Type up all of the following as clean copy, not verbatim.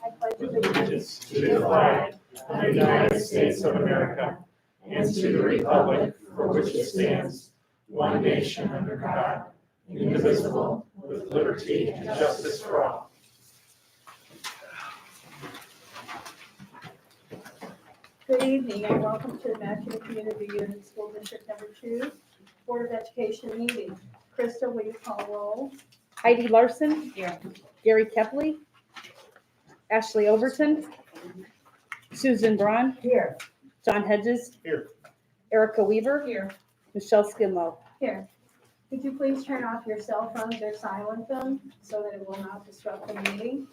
I pledge allegiance to the flag of the United States of America and to the republic for which it stands, one nation under God, indivisible, with liberty and justice for all. Good evening and welcome to the Matthew Community Unit School District Number 2 Board of Education meeting. Krista, will you call roll? Heidi Larson. Here. Gary Kepley. Ashley Overton. Susan Braun. Here. John Hedges. Here. Erica Weaver. Here. Michelle Skinlow. Here. Could you please turn off your cell phones or silent them so that it will not disrupt the meeting?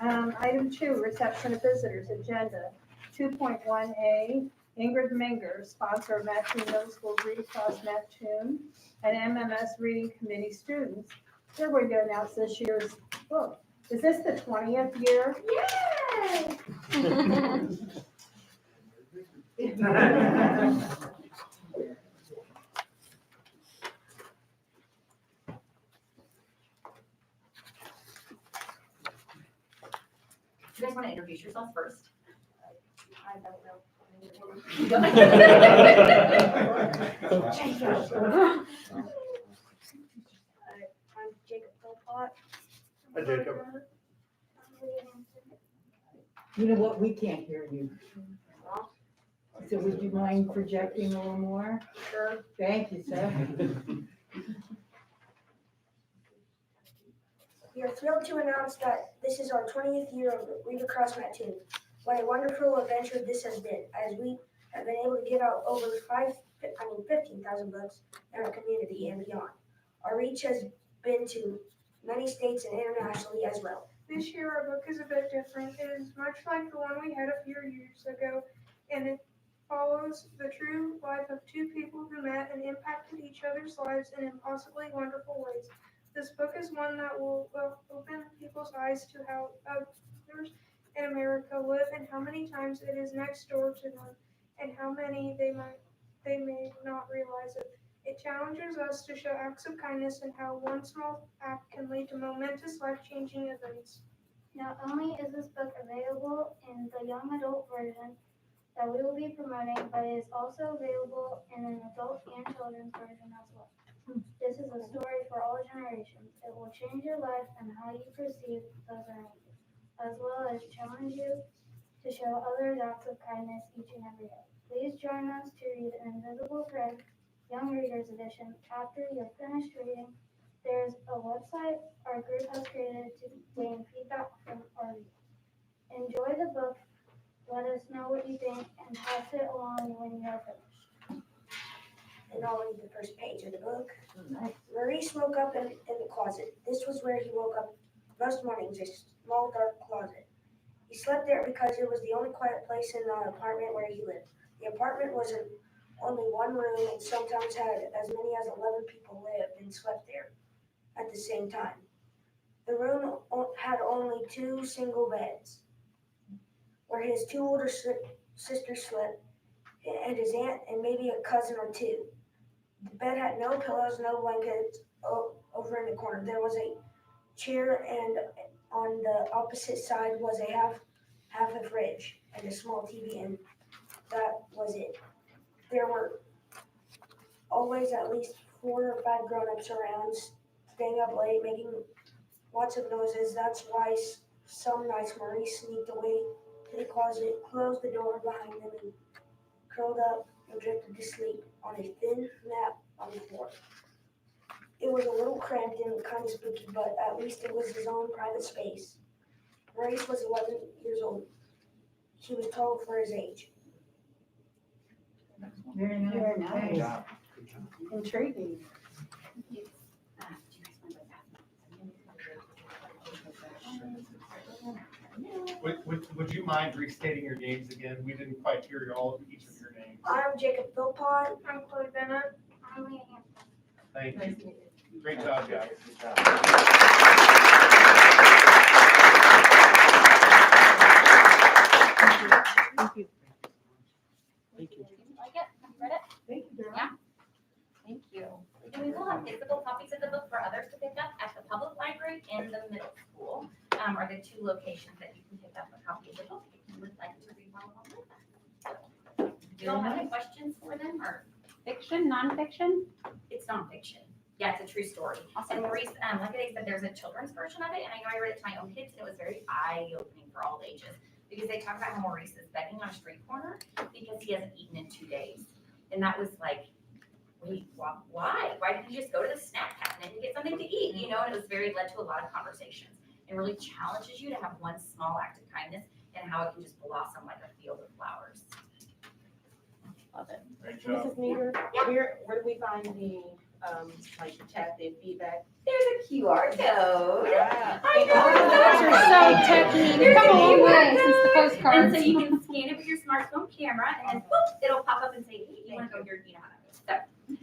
Item 2, reception of visitors agenda. 2.1A, Ingrid Menger, sponsor of Mattoon Middle School Read Across Mattoon and MMS Reading Committee students. Here we're going to announce this year's book. Is this the 20th year? Yay! You guys want to introduce yourselves first? I don't know. I'm Jacob Philpott. Hi, Jacob. You know what, we can't hear you. So would you mind projecting a little more? Sure. Thank you, sir. We are thrilled to announce that this is our 20th year of Read Across Mattoon. What a wonderful adventure this has been, as we have been able to give out over 15,000 books in our community and beyond. Our reach has been to many states and internationally as well. This year our book is a bit different. It is much like the one we had a few years ago, and it follows the true life of two people who met and impacted each other's lives in impossibly wonderful ways. This book is one that will open people's eyes to how others in America live and how many times it is next door to them and how many they may not realize it. It challenges us to show acts of kindness and how one small act can lead to momentous life-changing events. Not only is this book available in the young adult version that we will be promoting, but it is also available in an adult and children's version as well. This is a story for all generations. It will change your life and how you perceive those around you, as well as challenge you to show others acts of kindness each and every day. Please join us to read An Invisible Thread, Young Readers Edition. After you're finished reading, there's a website our group has created to gain feedback from our readers. Enjoy the book, let us know what you think, and pass it along when you are finished. And I'll read the first page of the book. Maurice woke up in the closet. This was where he woke up most mornings, a small dark closet. He slept there because it was the only quiet place in the apartment where he lived. The apartment was in only one room and sometimes had as many as 11 people lived and slept there at the same time. The room had only 2 single beds, where his 2 older sisters slept, and his aunt and maybe a cousin or 2. The bed had no pillows, no blankets over in the corner. There was a chair, and on the opposite side was a half a fridge and a small TV, and that was it. There were always at least 4 or 5 grown-ups around, staying up late, making lots of noises. That's why some nights Maurice sneaked away to the closet, closed the door behind them, and curled up and drifted to sleep on a thin mat on the floor. It was a little cramped and kind of spooky, but at least it was his own private space. Maurice was 11 years old. He was tall for his age. Very nice. Very nice. Thanks. Good job. Intriguing. Would you mind restating your names again? We didn't quite hear each of your names. I'm Jacob Philpott. I'm Chloe Bennett. I'm Leah Hampton. Thank Nice you. to meet you. Great job, guys. Good job. Thank you. Did you like it? Have you read it? Thank you, Daryl. Yeah. Thank you. And we will have physical copies of the book for others to pick up at the public library and the middle school. are the two locations that you can pick up a copy of the book if you would like to read one along with us. Do you all have any questions for them, or? Fiction, nonfiction? It's nonfiction. Yeah, it's a true story. And Maurice, like I said, there's a children's version of it, and I know I read it to my own kids, and it was very eye-opening for all ages. Because they talk about how Maurice is begging on a street corner because he hasn't eaten in 2 days. And that was like, wait, why? Why didn't you just go to the snack cabinet and get something to eat? You know, and it was led to a lot of conversations. And really challenges you to have one small act of kindness and how it can just blossom like a field of flowers. Love it. Great job. Mrs. Meager, where do we find the, like, chat, the feedback? There's a QR code. Ah. I know. Those are so techy. There's Come a a long QR way since the code. And postcards. so you can scan it with your smartphone camera, and then boop, it'll pop up and say, hey, you want to go here, you know how to go. So,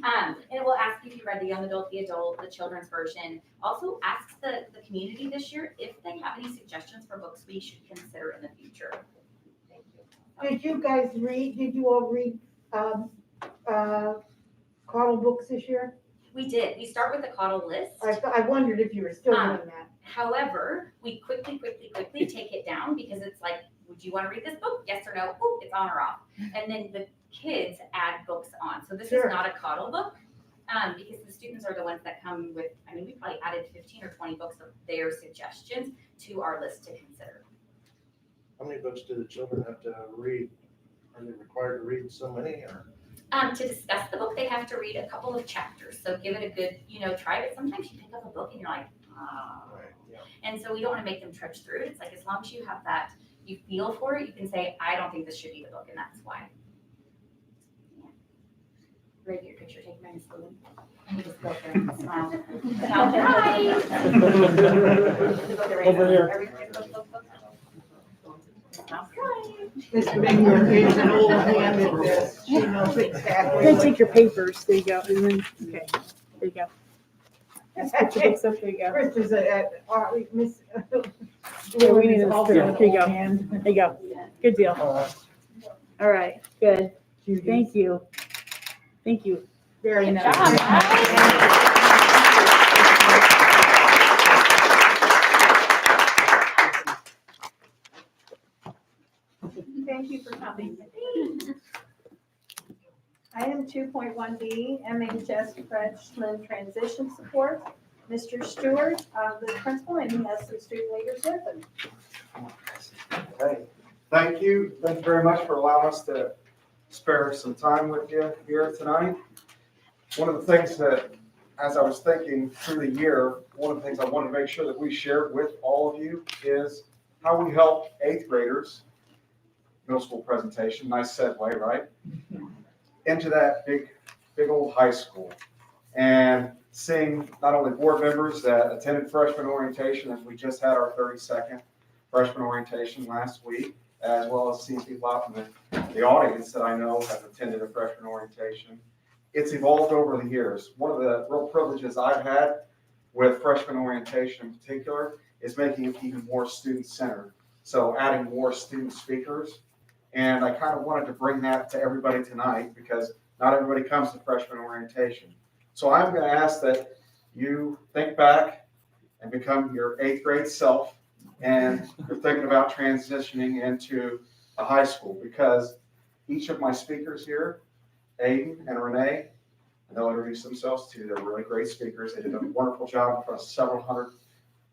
and it will ask if you read the young adult, the adult, the children's version. Also asks the community this year if they have any suggestions for books we should consider in the future. Thank you. Did you all read, Carl books this year? We did. We start with the Coddle list. I wondered if you were still doing that. However, we quickly take it down because it's like, would you want to read this book? Yes or no? Ooh, it's on or off. And then the kids add books on. So this Sure. is not a Coddle book because the students are the ones that come with, I mean, we probably added 15 or 20 books of their suggestions to our list to consider. How many books do the children have to read? Are they required to read so many or? To discuss the book, they have to read a couple of chapters. So give it a good, try it. Sometimes you pick up a book and you're like, ah. Right, yeah. And so we don't want to make them trudge through it. It's like, as long as you have that, you feel for it, you can say, I don't think this should be the book, and that's why. Yeah. Ready to get your picture taken by Miss Lily? You just go up there and smile. All right. Over here. Everybody look. Sounds good. Miss Meager is an old hand at this. She knows exactly. Then take your papers. There you go. And then, okay. There you go. Just put your books up. There you go. Chris is Miss. Yeah, we need to- also yeah, an here you old go. hand. There you go. Good deal. All right. Good. Judy. Thank you. Thank you. Very Good nice. job, guys. Thank you for coming. Item 2.1B, MHS freshman transition support. Mr. Stewart, the principal, and he has some student leaders with him. Hey, thank you. Thank you very much for allowing us to spare some time with you here tonight. One of the things that, as I was thinking through the year, one of the things I wanted to make sure that we shared with all of you is how we help eighth graders, middle school presentation, nice segue, right? Into that big old high school. And seeing not only board members that attended freshman orientation, as we just had our 32nd freshman orientation last week, as well as seeing people out in the audience that I know have attended a freshman orientation. It's evolved over the years. One of the real privileges I've had with freshman orientation in particular is making it even more student-centered. So adding more student speakers. And I kind of wanted to bring that to everybody tonight because not everybody comes to freshman orientation. So I'm going to ask that you think back and become your eighth grade self, and you're thinking about transitioning into a high school, because each of my speakers here, Aiden and Renee, and they'll introduce themselves too. They're really great speakers. They did a wonderful job in front of several hundred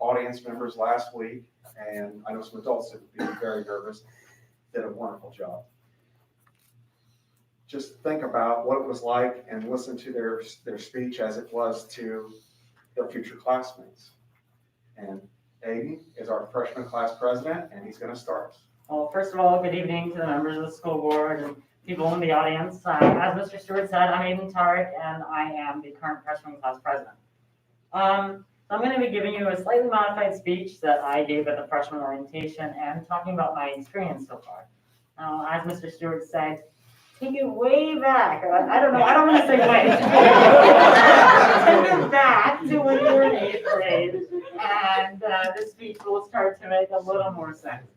audience members last week, and I know some adults that would be very nervous. Did a wonderful job. Just think about what it was like and listen to their speech as it was to their future classmates. And Aiden is our freshman class president, and he's going to start. Well, first of all, good evening to the members of the school board and people in the audience. As Mr. Stewart said, I'm Aiden Tarek, and I am the current freshman class president. So I'm going to be giving you a slightly modified speech that I gave at the freshman orientation and talking about my experience so far. Now, as Mr. Stewart said, take it way back. I don't know. I don't want to say way. Take it back to when you were in eighth grade, and this speech will start to make a little more sense.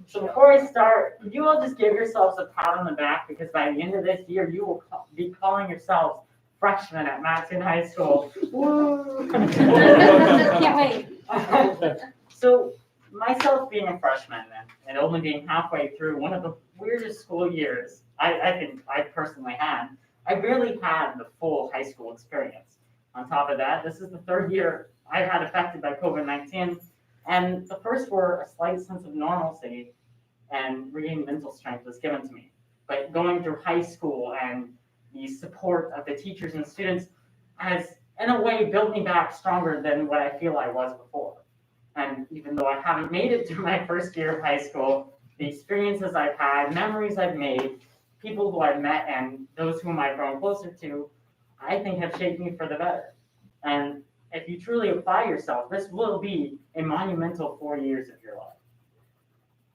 So before I start, would you all just give yourselves a pat on the back, because by the end of this year, you will be calling yourselves freshman at Matson High School. Woo! Can't wait. So myself being a freshman and only being halfway through one of the weirdest school years I think I personally had, I barely had the full high school experience. On top of that, this is the third year I've had affected by COVID-19, and the first were a slight sense of normalcy and regaining mental strength was given to me. But going through high school and the support of the teachers and students has, in a way, built me back stronger than what I feel I was before. And even though I haven't made it through my first year of high school, the experiences I've had, memories I've made, people who I've met, and those whom I've grown closer to, I think have shaped me for the better. And if you truly apply yourself, this will be a monumental 4 years of your life.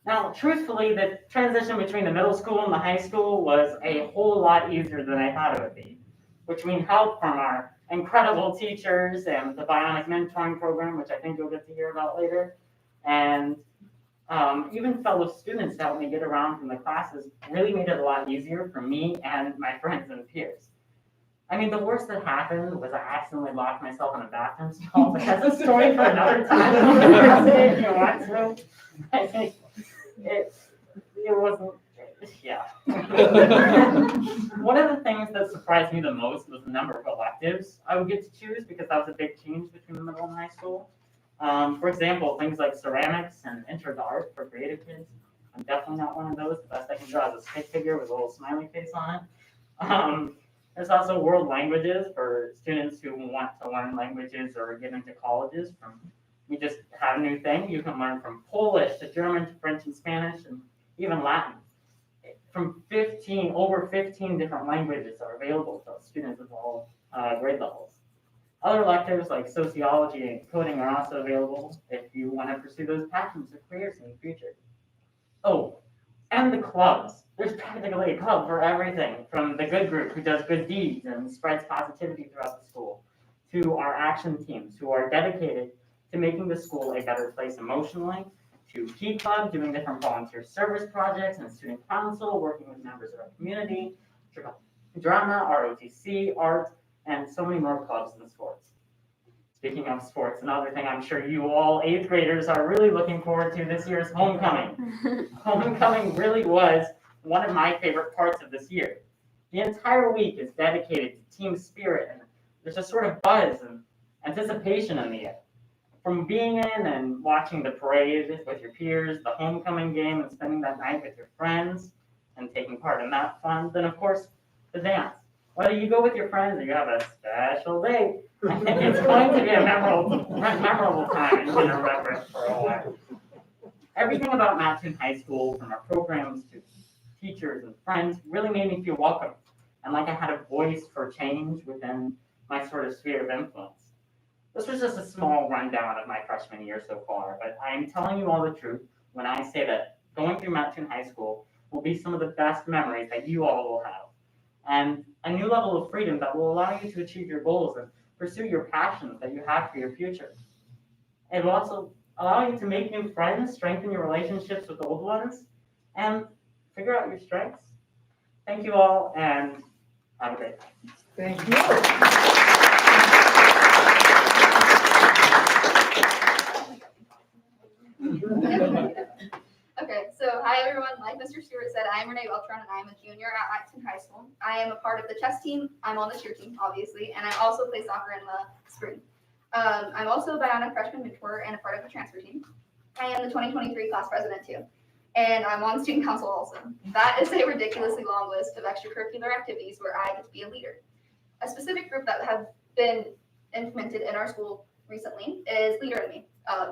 Now, truthfully, the transition between the middle school and the high school was a whole lot easier than I thought it would be. Between help from our incredible teachers and the Bionic Mentoring Program, which I think you'll get to hear about later, and even fellow students that helped me get around from the classes really made it a lot easier for me and my friends and peers. I mean, the worst that happened was I accidentally locked myself in a bathroom stall, but that's a story for another time. If you want to. I think it wasn't, yeah. One of the things that surprised me the most was the number of electives I would get to choose, because that was a big change between the middle and high school. For example, things like ceramics and intro to art for creative kids. I'm definitely not one of those. The best I can draw is a stick figure with a little smiley face on it. There's also world languages for students who want to learn languages or get into colleges. We just had a new thing. You can learn from Polish to German to French and Spanish and even Latin. From over 15 different languages are available to students of all grade levels. Other electives like sociology and coding are also available if you want to pursue those passions or careers in the future. Oh, and the clubs. There's practically a club for everything, from the good group who does good deeds and spreads positivity throughout the school, to our action teams who are dedicated to making the school a better place emotionally, to Key Club, doing different volunteer service projects, and student council, working with members of our community, drama, ROTC, art, and so many more clubs and sports. Speaking of sports, another thing I'm sure you all 8th graders are really looking forward to this year's homecoming. Homecoming really was one of my favorite parts of this year. The entire week is dedicated to team spirit, and there's a sort of buzz and anticipation in the air. From being in and watching the parade with your peers, the homecoming game, and spending that night with your friends and taking part in that fun, then of course the dance. Whether you go with your friends or you have a special date, I think it's going to be a memorable time and you're going to remember it for a while. Everything about Mattoon High School, from our programs to teachers and friends, really made me feel welcome and like I had a voice for change within my sort of sphere of influence. This was just a small rundown of my freshman year so far, but I am telling you all the truth when I say that going through Mattoon High School will be some of the best memories that you all will have, and a new level of freedom that will allow you to achieve your goals and pursue your passions that you have for your future. It will also allow you to make new friends, strengthen your relationships with old ones, and figure out your strengths. Thank you all, and have a great day. Thank you. Okay, so hi everyone. Like Mr. Stewart said, I am Renee Beltran and I am a junior at Mattoon High School. I am a part of the chess team. I'm on the cheer team, obviously, and I also play soccer in the spring. I'm also a Bionic freshman mentor and a part of the transfer team. I am the 2023 class president too, and I'm on student council also. That is a ridiculously long list of extracurricular activities where I get to be a leader. A specific group that have been implemented in our school recently is Leader in Me,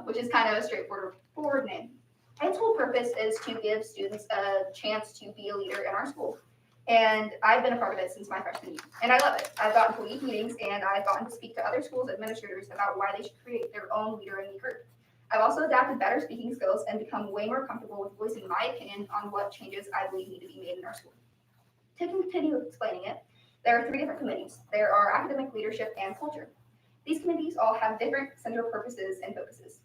which is kind of a straightforward name. Its whole purpose is to give students a chance to be a leader in our school. And I've been a part of it since my freshman year. And I love it. I've gotten to lead meetings and I've gotten to speak to other schools' administrators about why they should create their own Leader in Me group. I've also adapted better speaking skills and become way more comfortable with voicing my opinion on what changes I believe need to be made in our school. To continue explaining it, there are 3 different committees. There are academic, leadership, and culture. These committees all have different central purposes and focuses.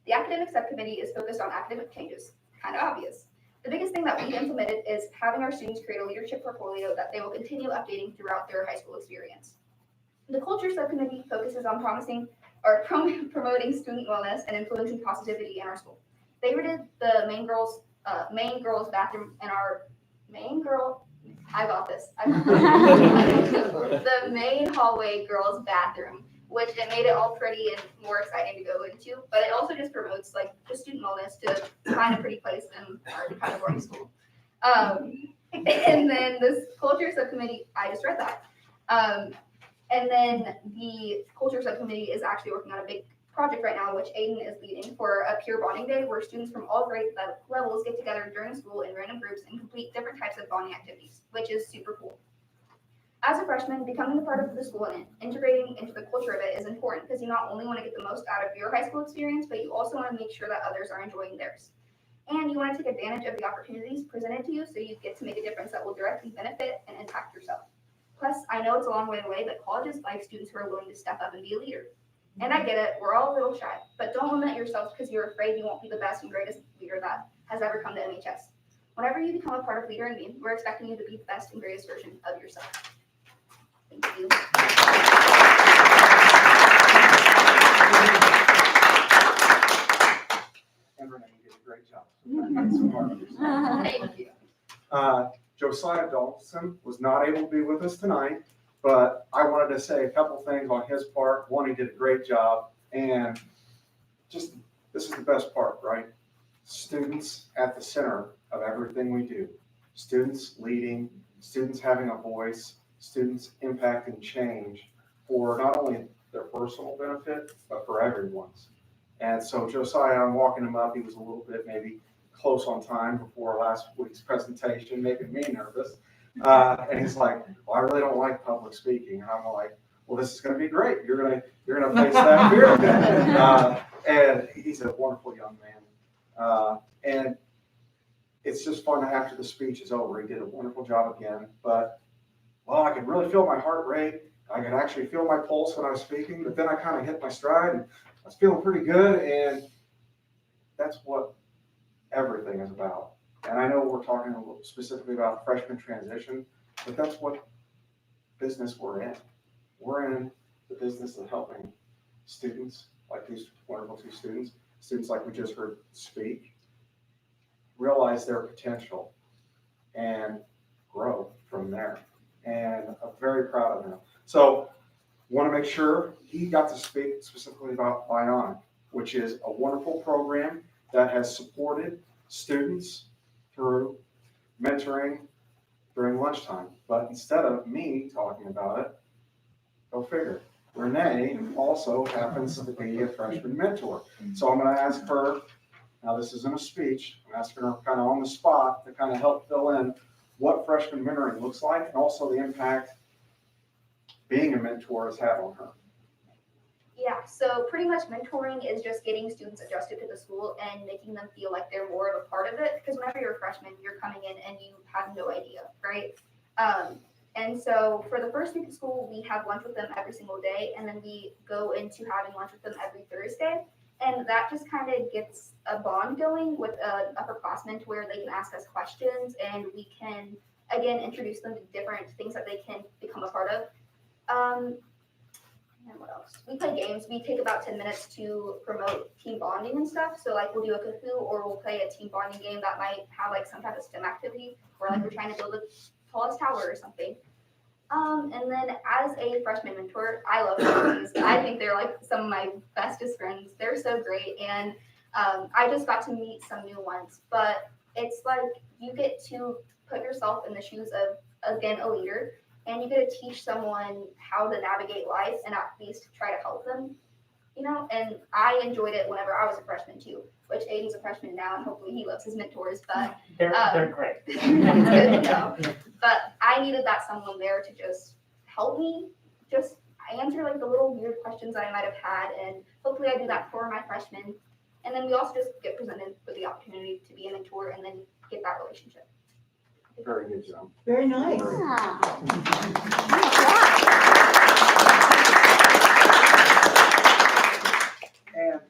The academic subcommittee is focused on academic changes, kind of obvious. The biggest thing that we implemented is having our students create a leadership portfolio that they will continue updating throughout their high school experience. The Culture Subcommittee focuses on promoting student wellness and influencing positivity in our school. They rated the main girls bathroom in our the main hallway girls bathroom, which it made it all pretty and more exciting to go into. But it also just promotes like just student wellness to find a pretty place in our kind of boarding school. And then this Culture Subcommittee, I just read that. And then the Culture Subcommittee is actually working on a big project right now, which Aiden is leading, for a peer bonding day where students from all grade levels get together during school in random groups and complete different types of bonding activities, which is super cool. As a freshman, becoming a part of the school and integrating into the culture of it is important because you not only want to get the most out of your high school experience, but you also want to make sure that others are enjoying theirs. And you want to take advantage of the opportunities presented to you so you get to make a difference that will directly benefit and impact yourself. Plus, I know it's a long way away, but colleges like students who are willing to step up and be a leader. And I get it, we're all a little shy, but don't limit yourself because you're afraid you won't be the best and greatest leader that has ever come to MHS. Whenever you become a part of Leader in Me, we're expecting you to be the best and greatest version of yourself. Thank you. And Renee, you did a great job. Thank you. Josiah Dalton was not able to be with us tonight, but I wanted to say a couple things on his part. One, he did a great job, and just this is the best part, right? Students at the center of everything we do. Students leading, students having a voice, students impacting change for not only their personal benefit, but for everyone's. And so Josiah, I'm walking him up, he was a little bit maybe close on time before last week's presentation, making me nervous. And he's like, well, I really don't like public speaking. And I'm like, well, this is going to be great. You're going to face that fear again. And he's a wonderful young man. And it's just fun after the speech is over. He did a wonderful job again. But, well, I could really feel my heart rate. I could actually feel my pulse when I was speaking. But then I kind of hit my stride, and I was feeling pretty good. And that's what everything is about. And I know we're talking specifically about freshman transition, but that's what business we're in. We're in the business of helping students, like these wonderful two students like we just heard speak, realize their potential and grow from there. And I'm very proud of him. So want to make sure he got to speak specifically about Bionic, which is a wonderful program that has supported students through mentoring during lunchtime. But instead of me talking about it, go figure, Renee also happens to be a freshman mentor. So I'm going to ask her, now this isn't a speech, I'm asking her kind of on the spot to kind of help fill in what freshman mentoring looks like and also the impact being a mentor has had on her. Yeah, so pretty much mentoring is just getting students adjusted to the school and making them feel like they're more of a part of it. Because whenever you're a freshman, you're coming in and you have no idea, right? And so for the first week of school, we have lunch with them every single day. And then we go into having lunch with them every Thursday. And that just kind of gets a bond going with upperclassmen to where they can ask us questions and we can, again, introduce them to different things that they can become a part of. And what else? We play games. We take about 10 minutes to promote team bonding and stuff. So like we'll do a Kahoot or we'll play a team bonding game that might have like some type of STEM activity or like we're trying to build the tallest tower or something. And then as a freshman mentor, I love friends. I think they're like some of my bestest friends. They're so great. And I just got to meet some new ones. But it's like you get to put yourself in the shoes of, again, a leader. And you get to teach someone how to navigate life and at least try to help them, you know? And I enjoyed it whenever I was a freshman too, which Aiden's a freshman now and hopefully he loves his mentors, but they're great. it's good to know. But I needed that someone there to just help me, just answer like the little weird questions that I might have had. And hopefully I do that for my freshmen. And then we also just get presented with the opportunity to be a mentor and then get that relationship. Very good job. Very nice. And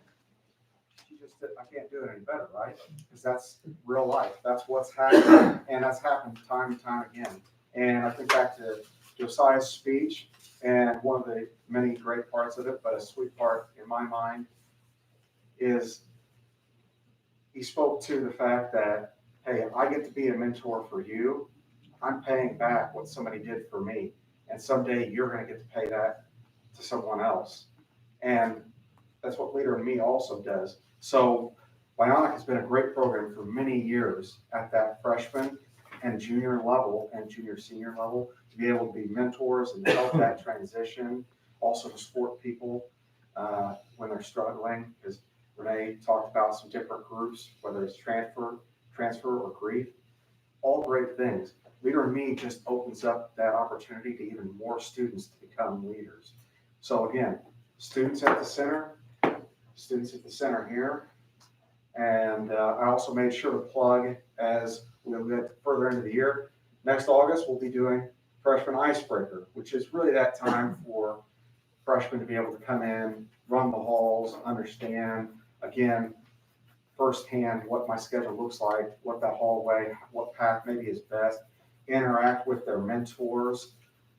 she just said, I can't do it any better, right? Because that's real life. That's what's happened. And that's happened time and time again. And I think back to Josiah's speech, and one of the many great parts of it, but a sweet part in my mind, is he spoke to the fact that, hey, I get to be a mentor for you. I'm paying back what somebody did for me, and someday you're going to get to pay that to someone else. And that's what Leader in Me also does. So Bionic has been a great program for many years at that freshman and junior level and junior senior level to be able to be mentors and help that transition, also to support people when they're struggling, because Renee talked about some different groups, whether it's transfer or grief, all great things. Leader in Me just opens up that opportunity to even more students to become leaders. So again, students at the center here. And I also made sure to plug, as we'll get further into the year, next August we'll be doing Freshman Icebreaker, which is really that time for freshmen to be able to come in, run the halls, understand, again, firsthand what my schedule looks like, what that hallway, what path maybe is best, interact with their mentors.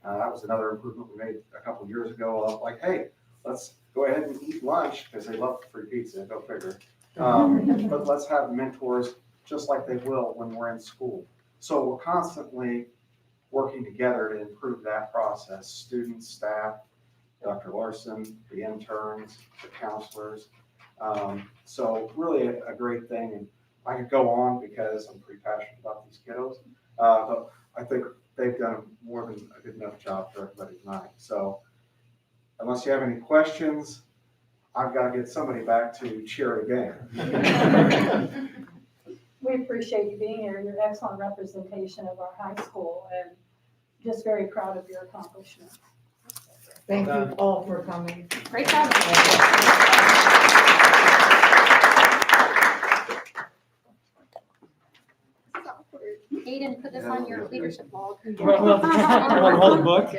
That was another improvement we made a couple years ago of like, hey, let's go ahead and eat lunch because they love free pizza, go figure. But let's have mentors just like they will when we're in school. So we're constantly working together to improve that process. Students, staff, Dr. Larson, the interns, the counselors. So really a great thing. And I could go on because I'm pretty passionate about these kiddos. But I think they've done more than a good enough job for everybody tonight. So unless you have any questions, I've got to get somebody back to cheer it again. We appreciate you being here, your excellent representation of our high school, and just very proud of your accomplishments. Thank you all for coming. Great job. Aiden, put this on your leadership log. Well, hold the book.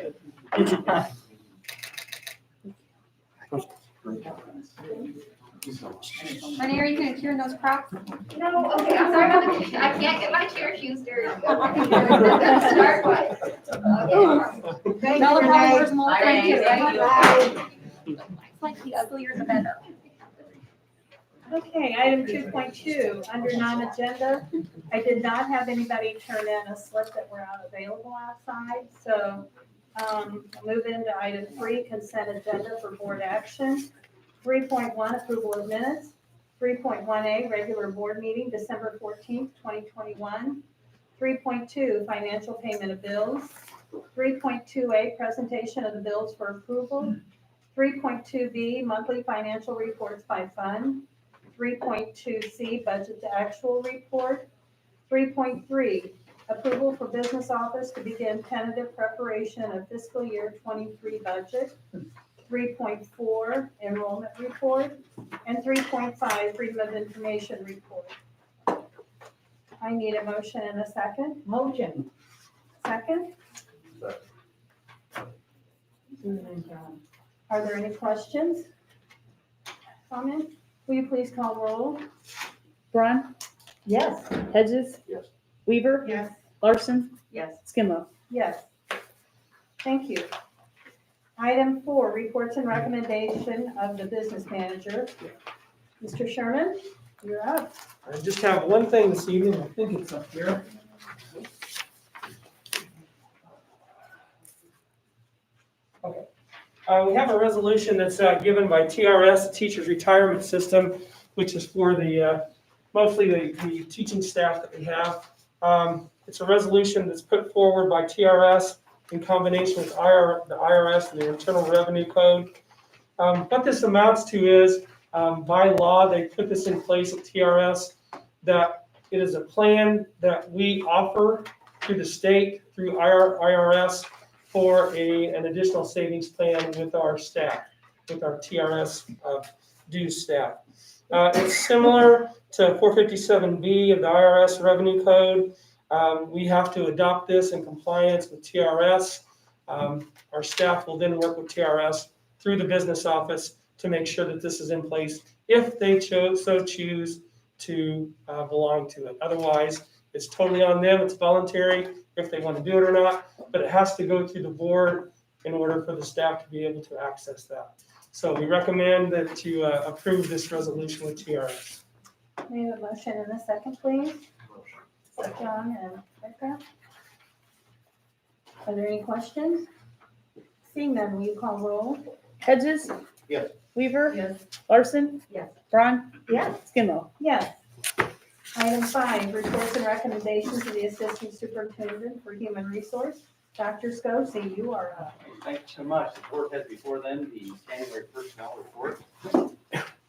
Renee, are you gonna cheer in those props? No, okay, I'm sorry about the, I can't get my cheer shoes dirty. Start what? Thank Tell you, them how Renee. yours more Thank you. Bye. It's like the uglier the better. Okay, item 2.2, under non-agenda, I did not have anybody turn in a slip that were available outside, so move into item 3, consent agenda for board action. 3.1, approval of minutes. 3.1A, regular board meeting, December 14th, 2021. 3.2, financial payment of bills. 3.2A, presentation of the bills for approval. 3.2B, monthly financial reports by fund. 3.2C, budget to actual report. 3.3, approval for business office to begin tentative preparation of fiscal year 23 budget. 3.4, enrollment report. And 3.5, freedom of information report. I need a motion and a second. Motion. Second, Susan and John. are there any questions? Comments? Will you please call roll? Braun, Yes. Hedges. Yes. Weaver. Yes. Larson. Yes. Skimlo. Yes. Thank you. Item 4, reports and recommendation of the business manager. Mr. Sherman, you're up. I just have one thing this evening, I think it's up here. Okay. We have a resolution that's given by TRS, Teachers Retirement System, which is for the mostly the teaching staff that we have. It's a resolution that's put forward by TRS in combination with the IRS and the Internal Revenue Code. What this amounts to is, by law, they put this in place at TRS, that it is a plan that we offer through the state, through IRS, for an additional savings plan with our staff, with our TRS dues staff. It's similar to 457B of the IRS Revenue Code. We have to adopt this in compliance with TRS. Our staff will then work with TRS through the business office to make sure that this is in place if they so choose to belong to it. Otherwise, It's totally on them. It's voluntary if they want to do it or not, but it has to go through the board in order for the staff to be able to access that. So we recommend that you approve this resolution with TRS. May I have a motion and a second, please? John and Rebecca. Are there any questions? Seeing none, will you call roll? Hedges? Yes. Weaver? Yes. Larson? Yes. Braun? Yes. Skinwell? Yes. Item 5, reports and recommendations of the Assistant Superintendent for Human Resource. Dr. Scosi, you are up. Thank you so much. The board has before them the January personnel report.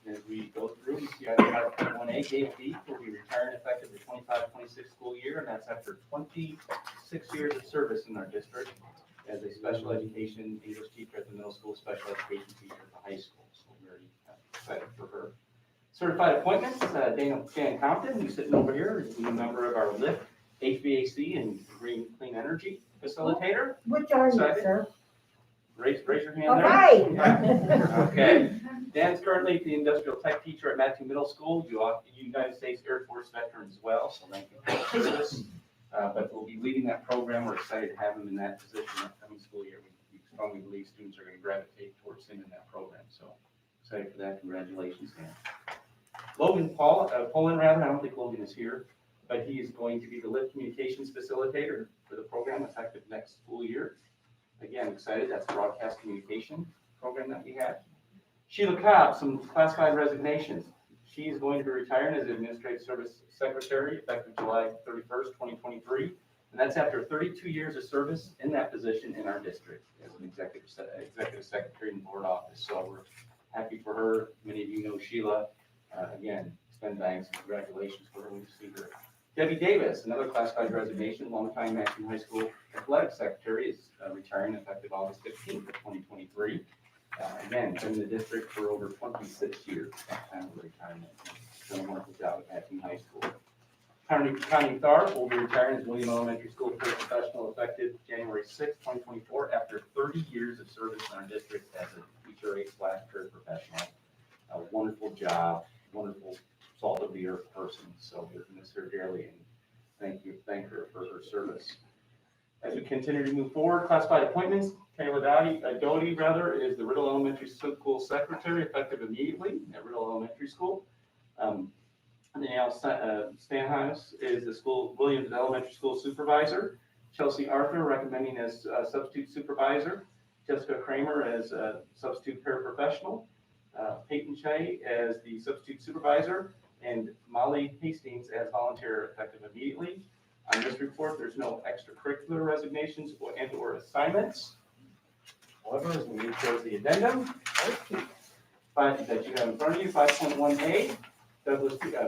As we go through, we see item 5.1A, Dave Deep will be retiring effective the 25-26 school year, and that's after 26 years of service in our district as a special education English teacher at the middle school, special education teacher at the high school. So we're very excited for her. Certified appointments, Dan Compton, who's sitting over here, is a member of our LIFT, HVAC, and Green Clean Energy Facilitator. Which are you, Excited? sir? Raise your hand All there. right. Okay. Dan's currently the industrial tech teacher at Matthew Middle School, United States Air Force veteran as well, so thank you for your service. But we'll be leading that program. We're excited to have him in that position upcoming school year. We strongly believe students are going to gravitate towards him in that program, so excited for that. Congratulations, Dan. Logan Poland, I don't think Logan is here, but he is going to be the LIFT communications facilitator for the program effective next school year. Again, excited, that's broadcast communication program that we have. Sheila Cobb, some classified resignations. She is going to be retiring as Administrative Service Secretary effective July 31st, 2023. And that's after 32 years of service in that position in our district as an executive secretary in the board office. So we're happy for her. Many of you know Sheila. Again, extend thanks and congratulations for her when you see her. Debbie Davis, another classified resignation, longtime Matthew High School athletic secretary, is retiring effective August 15th of 2023. Again, been in the district for over 26 years at the time of retirement. Done a wonderful job at Matthew High School. Connie Tharp will be retiring as William Elementary School paraprofessional effective January 6th, 2024, after 30 years of service in our district as a teacher /paraprofessional. A wonderful job, wonderful salt of the earth person. So we miss her dearly and thank her for her service. As we continue to move forward, classified appointments, Kayla Doty is the Riddle Elementary School Secretary effective immediately at Riddle Elementary School. Danielle Stanhouse is the Williams Elementary School Supervisor. Chelsea Arthur recommending as substitute supervisor. Jessica Kramer as substitute paraprofessional. Peyton Che as the substitute supervisor. And Molly Hastings as volunteer effective immediately. On this report, there's no extracurricular resignations or assignments. However, as we move towards the addendum, that you have in front of you, 5.1A,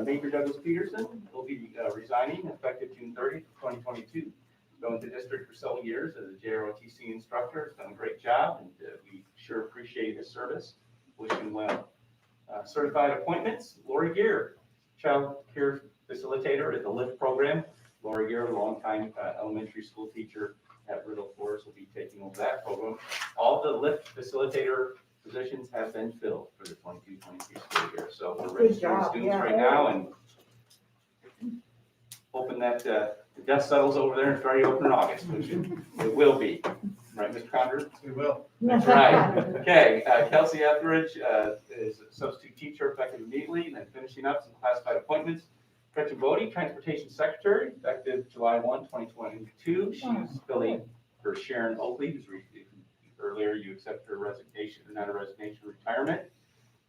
Major Douglas Peterson will be resigning effective June 30th, 2022. Going to district for several years as a JROTC instructor. Has done a great job, and we sure appreciate his service. Wish him well. Certified appointments, Lori Gear, child care facilitator at the LIFT program. Lori Gear, longtime elementary school teacher at Riddle Forest, will be taking over that program. All the LIFT facilitator positions have been filled for the 22-23 school year. So we're registering students right now and hoping that the dust settles over there and it's ready to open in August, which it will be. Right, Mr. Condor? We will. That's right. Okay, Kelsey Etheridge is a substitute teacher effective immediately, and then finishing up some classified appointments. Gretchen Bodie, Transportation Secretary, effective July 1, 2022. She's filling for Sharon Oakley, who's earlier you accepted her resignation, or not a resignation, retirement.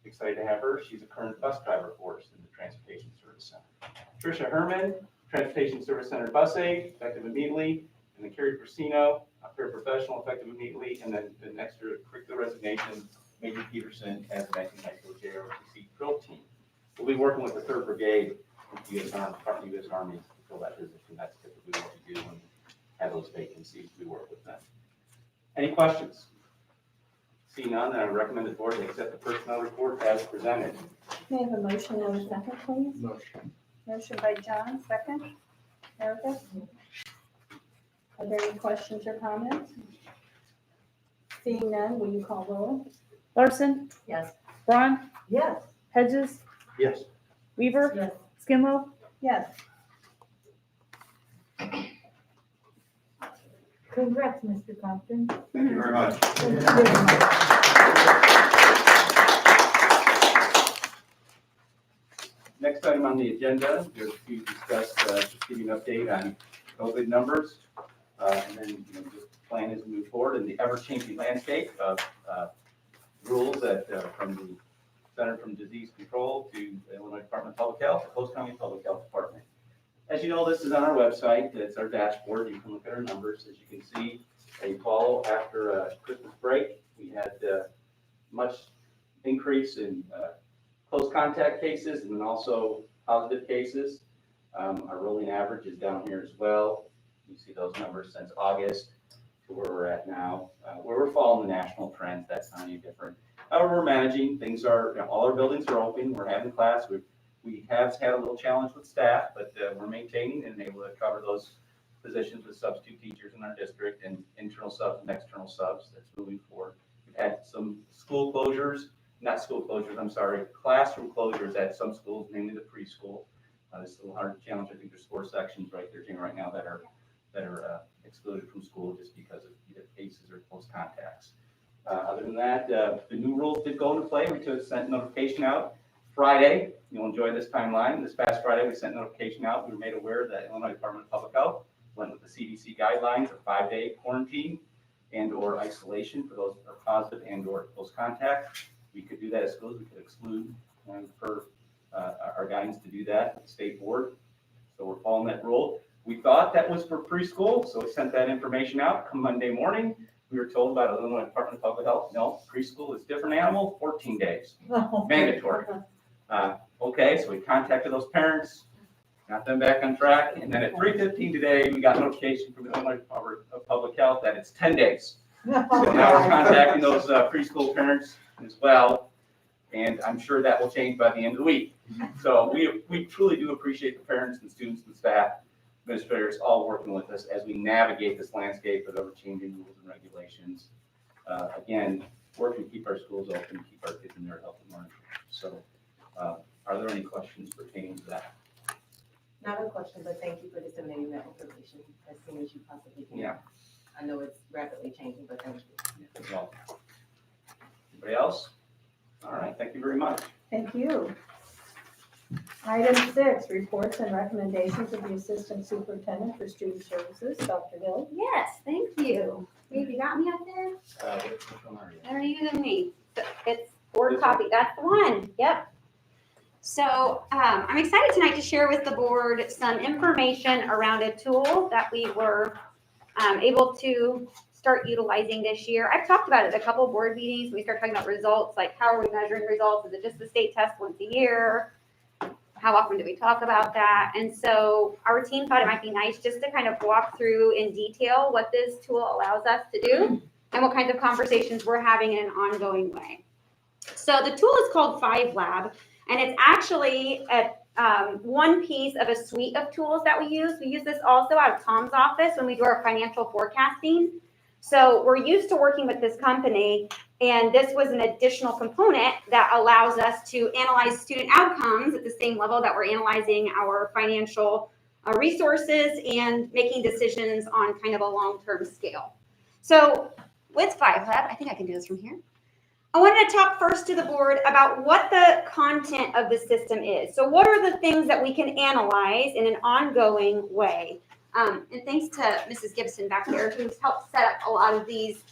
Excited to have her. She's a current bus driver for us in the Transportation Service Center. Tricia Herman, Transportation Service Center bus aide, effective immediately. And then Carrie Persino, a paraprofessional, effective immediately. And then an extracurricular resignation, Major Peterson as a Matthew High School JROTC drill team. We'll be working with the 3rd Brigade with the U.S. Army to fill that position. That's typically what we do when we have those vacancies. We work with them. Any questions? See none, then I recommend the board to accept the personnel report as presented. May I have a motion and a second, please? Motion. Motion by John, second. Erica? Are there any questions or comments? Seeing none, will you call roll? Larson? Yes. Braun? Yes. Hedges? Yes. Weaver? Yes. Skinwell? Yes. Congrats, Mr. Compton. Thank you very much. Thank you very much. Next item on the agenda is to discuss, just give you an update on COVID numbers. And then, just plan as we move forward in the ever-changing landscape of rules that, from the Center from Disease Control to the Illinois Department of Public Health, the Coast County Public Health Department. As you know, this is on our website. It's our dashboard. You can look at our numbers. As you can see, a fall after Christmas break, we had much increase in close contact cases and then also positive cases. Our rolling average is down here as well. You see those numbers since August to where we're at now. Where we're following the national trends, that's not any different. However, we're managing. Things are, all our buildings are open. We're having class. We have had a little challenge with staff, but we're maintaining and able to cover those positions with substitute teachers in our district and internal subs and external subs. That's moving forward. We've had some school closures, not school closures, I'm sorry, classroom closures at some schools, mainly the preschool. This is a little hard to challenge. I think there's 4 sections right there, Jane, right now that are excluded from school just because of either cases or close contacts. Other than that, the new rules did go into play. We sent notification out Friday. You'll enjoy this timeline. This past Friday, we sent notification out. We were made aware that Illinois Department of Public Health went with the CDC guidelines of 5-day quarantine and or isolation for those that are positive and or close contact. We could do that at schools. We could exclude per our guidance to do that at the state board. So we're following that rule. We thought that was for preschool, so we sent that information out. Come Monday morning, we were told by the Illinois Department of Public Health, no, preschool is different animal, 14 days, mandatory. Okay, so we contacted those parents, got them back on track, and then at 3:15 today, we got notification from the Illinois Department of Public Health that it's 10 days. So now we're contacting those preschool parents as well, and I'm sure that will change by the end of the week. So we truly do appreciate the parents and students and staff, administrators all working with us as we navigate this landscape of ever-changing rules and regulations. Again, working to keep our schools open, keep our kids in their health and learning. So are there any questions pertaining to that? Not a question, but thank you for disseminating that information as soon as you possibly can. Yeah. I know it's rapidly changing, but thank you. Well, anybody else? All right, thank you very much. Thank you. Item 6, reports and recommendations of the Assistant Superintendent for Student Services, Dr. Hill. Yes, thank you. Have you got me up there? Which one are you? Better you than me. It's board This copy. That's the one. Yep. So I'm excited tonight to share with the board some information around a tool that we were able to start utilizing this year. I've talked about it at a couple of board meetings. We start talking about results, like how are we measuring results? Is it just the state test once a year? How often do we talk about that? And so our team thought it might be nice just to kind of walk through in detail what this tool allows us to do and what kinds of conversations we're having in an ongoing way. So the tool is called 5Lab, and it's actually one piece of a suite of tools that we use. We use this also out of Tom's office when we do our financial forecasting. So we're used to working with this company, and this was an additional component that allows us to analyze student outcomes at the same level that we're analyzing our financial resources and making decisions on kind of a long-term scale. So with 5Lab, I think I can do this from here. I wanted to talk first to the board about what the content of the system is. So what are the things that we can analyze in an ongoing way? And thanks to Mrs. Gibson back there, who's helped set up a lot of these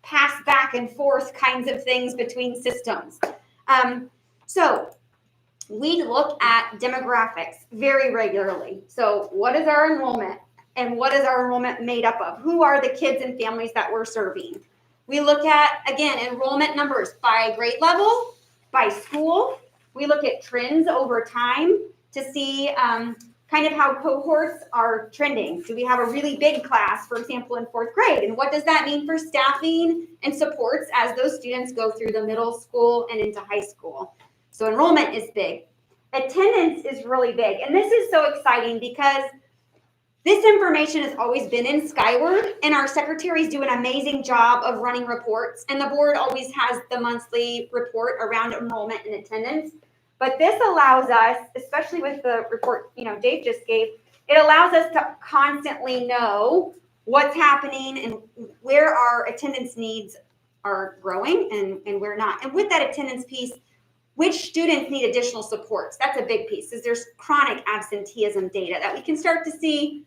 pass back and forth kinds of things between systems. So we look at demographics very regularly. So what is our enrollment? And what is our enrollment made up of? Who are the kids and families that we're serving? We look at, again, enrollment numbers by grade level, by school. We look at trends over time to see kind of how cohorts are trending. Do we have a really big class, for example, in 4th grade? And what does that mean for staffing and supports as those students go through the middle school and into high school? So enrollment is big. Attendance is really big. And this is so exciting because this information has always been in Skyward, and our secretaries do an amazing job of running reports, and the board always has the monthly report around enrollment and attendance. But this allows us, especially with the report Dave just gave, it allows us to constantly know what's happening and where our attendance needs are growing and where not. And with that attendance piece, which students need additional supports? That's a big piece, because there's chronic absenteeism data that we can start to see,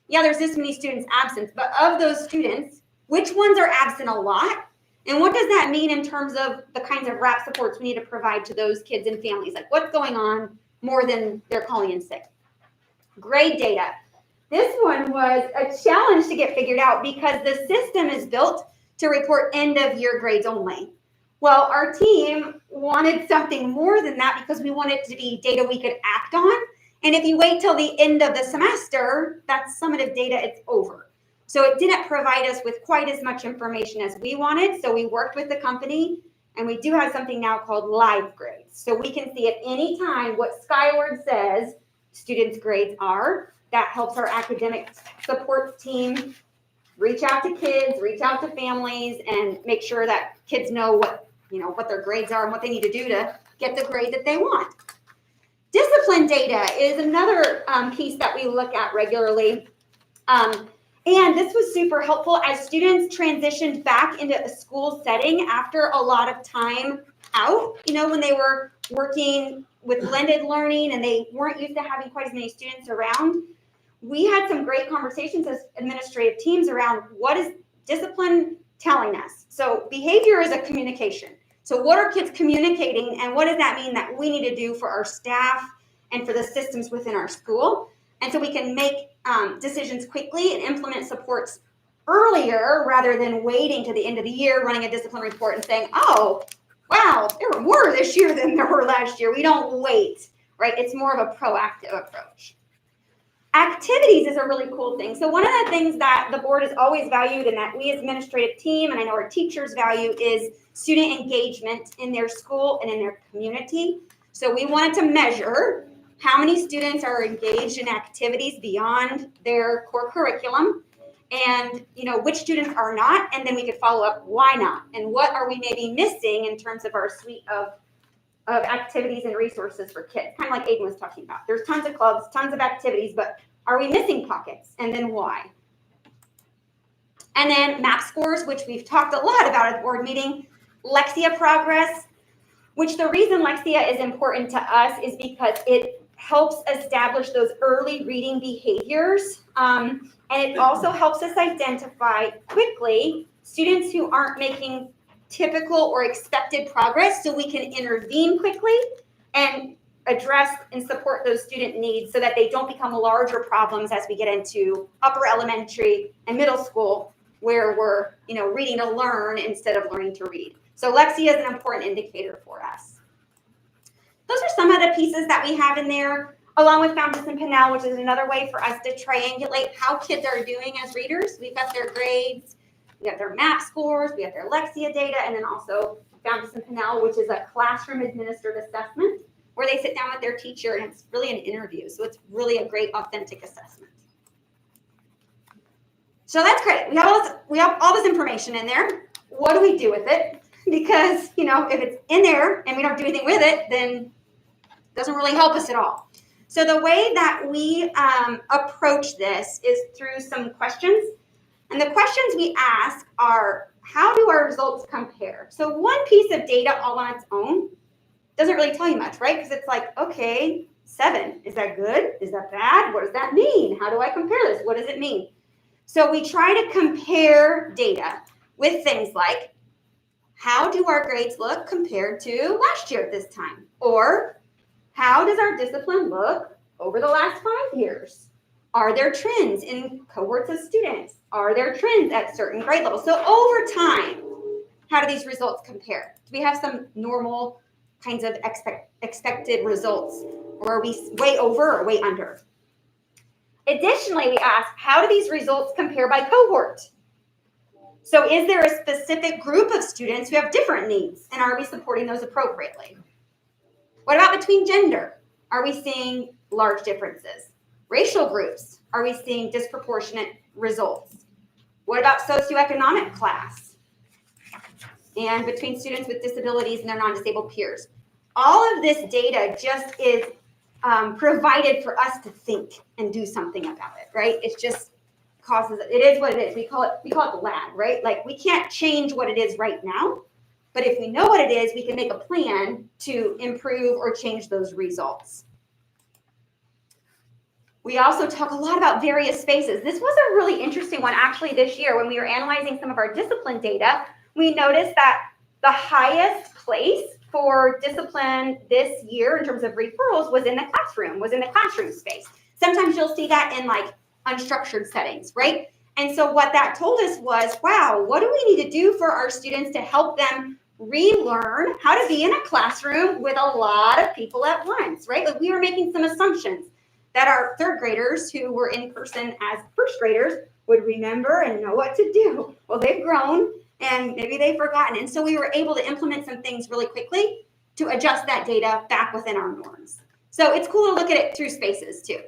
yeah, there's this many students absent, but of those students, which ones are absent a lot? And what does that mean in terms of the kinds of wrap supports we need to provide to those kids and families? Like, what's going on more than they're calling in sick? Grade data. This one was a challenge to get figured out because the system is built to report end of year grades only. Well, our team wanted something more than that because we wanted it to be data we could act on. And if you wait till the end of the semester, that's summative data, it's over. So it didn't provide us with quite as much information as we wanted. So we worked with the company, and we do have something now called live grades. So we can see at any time what Skyward says students' grades are. That helps our academic support team reach out to kids, reach out to families, and make sure that kids know what their grades are and what they need to do to get the grade that they want. Discipline data is another piece that we look at regularly. And this was super helpful as students transitioned back into a school setting after a lot of time out, when they were working with blended learning and they weren't used to having quite as many students around. We had some great conversations as administrative teams around what is discipline telling us. So behavior is a communication. So what are kids communicating, and what does that mean that we need to do for our staff and for the systems within our school? And so we can make decisions quickly and implement supports earlier rather than waiting to the end of the year, running a discipline report and saying, oh, wow, there were more this year than there were last year. We don't wait, right? It's more of a proactive approach. Activities is a really cool thing. So one of the things that the board has always valued and that we as administrative team, and I know our teachers value, is student engagement in their school and in their community. So we wanted to measure how many students are engaged in activities beyond their core curriculum, and which students are not, and then we could follow up why not, and what are we maybe missing in terms of our suite of activities and resources for kids, kind of like Aiden was talking about. There's tons of clubs, tons of activities, but are we missing pockets, and then why? And then MAP scores, which we've talked a lot about at the board meeting. Lexia progress, which the reason Lexia is important to us is because it helps establish those early reading behaviors. And it also helps us identify quickly students who aren't making typical or expected progress, so we can intervene quickly and address and support those student needs so that they don't become larger problems as we get into upper elementary and middle school, where we're reading to learn instead of learning to read. So Lexia is an important indicator for us. Those are some of the pieces that we have in there, along with Founders and Pinnell, which is another way for us to triangulate how kids are doing as readers. We've got their grades, we have their MAP scores, we have their Lexia data, and then also Founders and Pinnell, which is a classroom administered assessment where they sit down with their teacher and it's really an interview. So it's really a great authentic assessment. So that's great. We have all this information in there. What do we do with it? Because, if it's in there and we don't do anything with it, then it doesn't really help us at all. So the way that we approach this is through some questions. And the questions we ask are, how do our results compare? So one piece of data all on its own doesn't really tell you much, right? Because it's like, okay, 7, is that good? Is that bad? What does that mean? How do I compare this? What does it mean? So we try to compare data with things like, how do our grades look compared to last year at this time? Or how does our discipline look over the last 5 years? Are there trends in cohorts of students? Are there trends at certain grade levels? So over time, how do these results compare? Do we have some normal kinds of expected results? Or are we way over or way under? Additionally, we ask, how do these results compare by cohort? So is there a specific group of students who have different needs, and are we supporting those appropriately? What about between gender? Are we seeing large differences? Racial groups, are we seeing disproportionate results? What about socioeconomic class? And between students with disabilities and their non-disabled peers? All of this data just is provided for us to think and do something about it, right? It's just causes, it is what it is. We call it the lag, right? Like we can't change what it is right now, but if we know what it is, we can make a plan to improve or change those results. We also talk a lot about various spaces. This was a really interesting one actually this year when we were analyzing some of our discipline data. We noticed that the highest place for discipline this year in terms of referrals was in the classroom space. Sometimes you'll see that in like unstructured settings, right? And so what that told us was, wow, what do we need to do for our students to help them relearn how to be in a classroom with a lot of people at once, right? Like we were making some assumptions that our third graders who were in person as first graders would remember and know what to do. Well, they've grown and maybe they've forgotten. And so we were able to implement some things really quickly to adjust that data back within our norms. So it's cool to look at it through spaces too.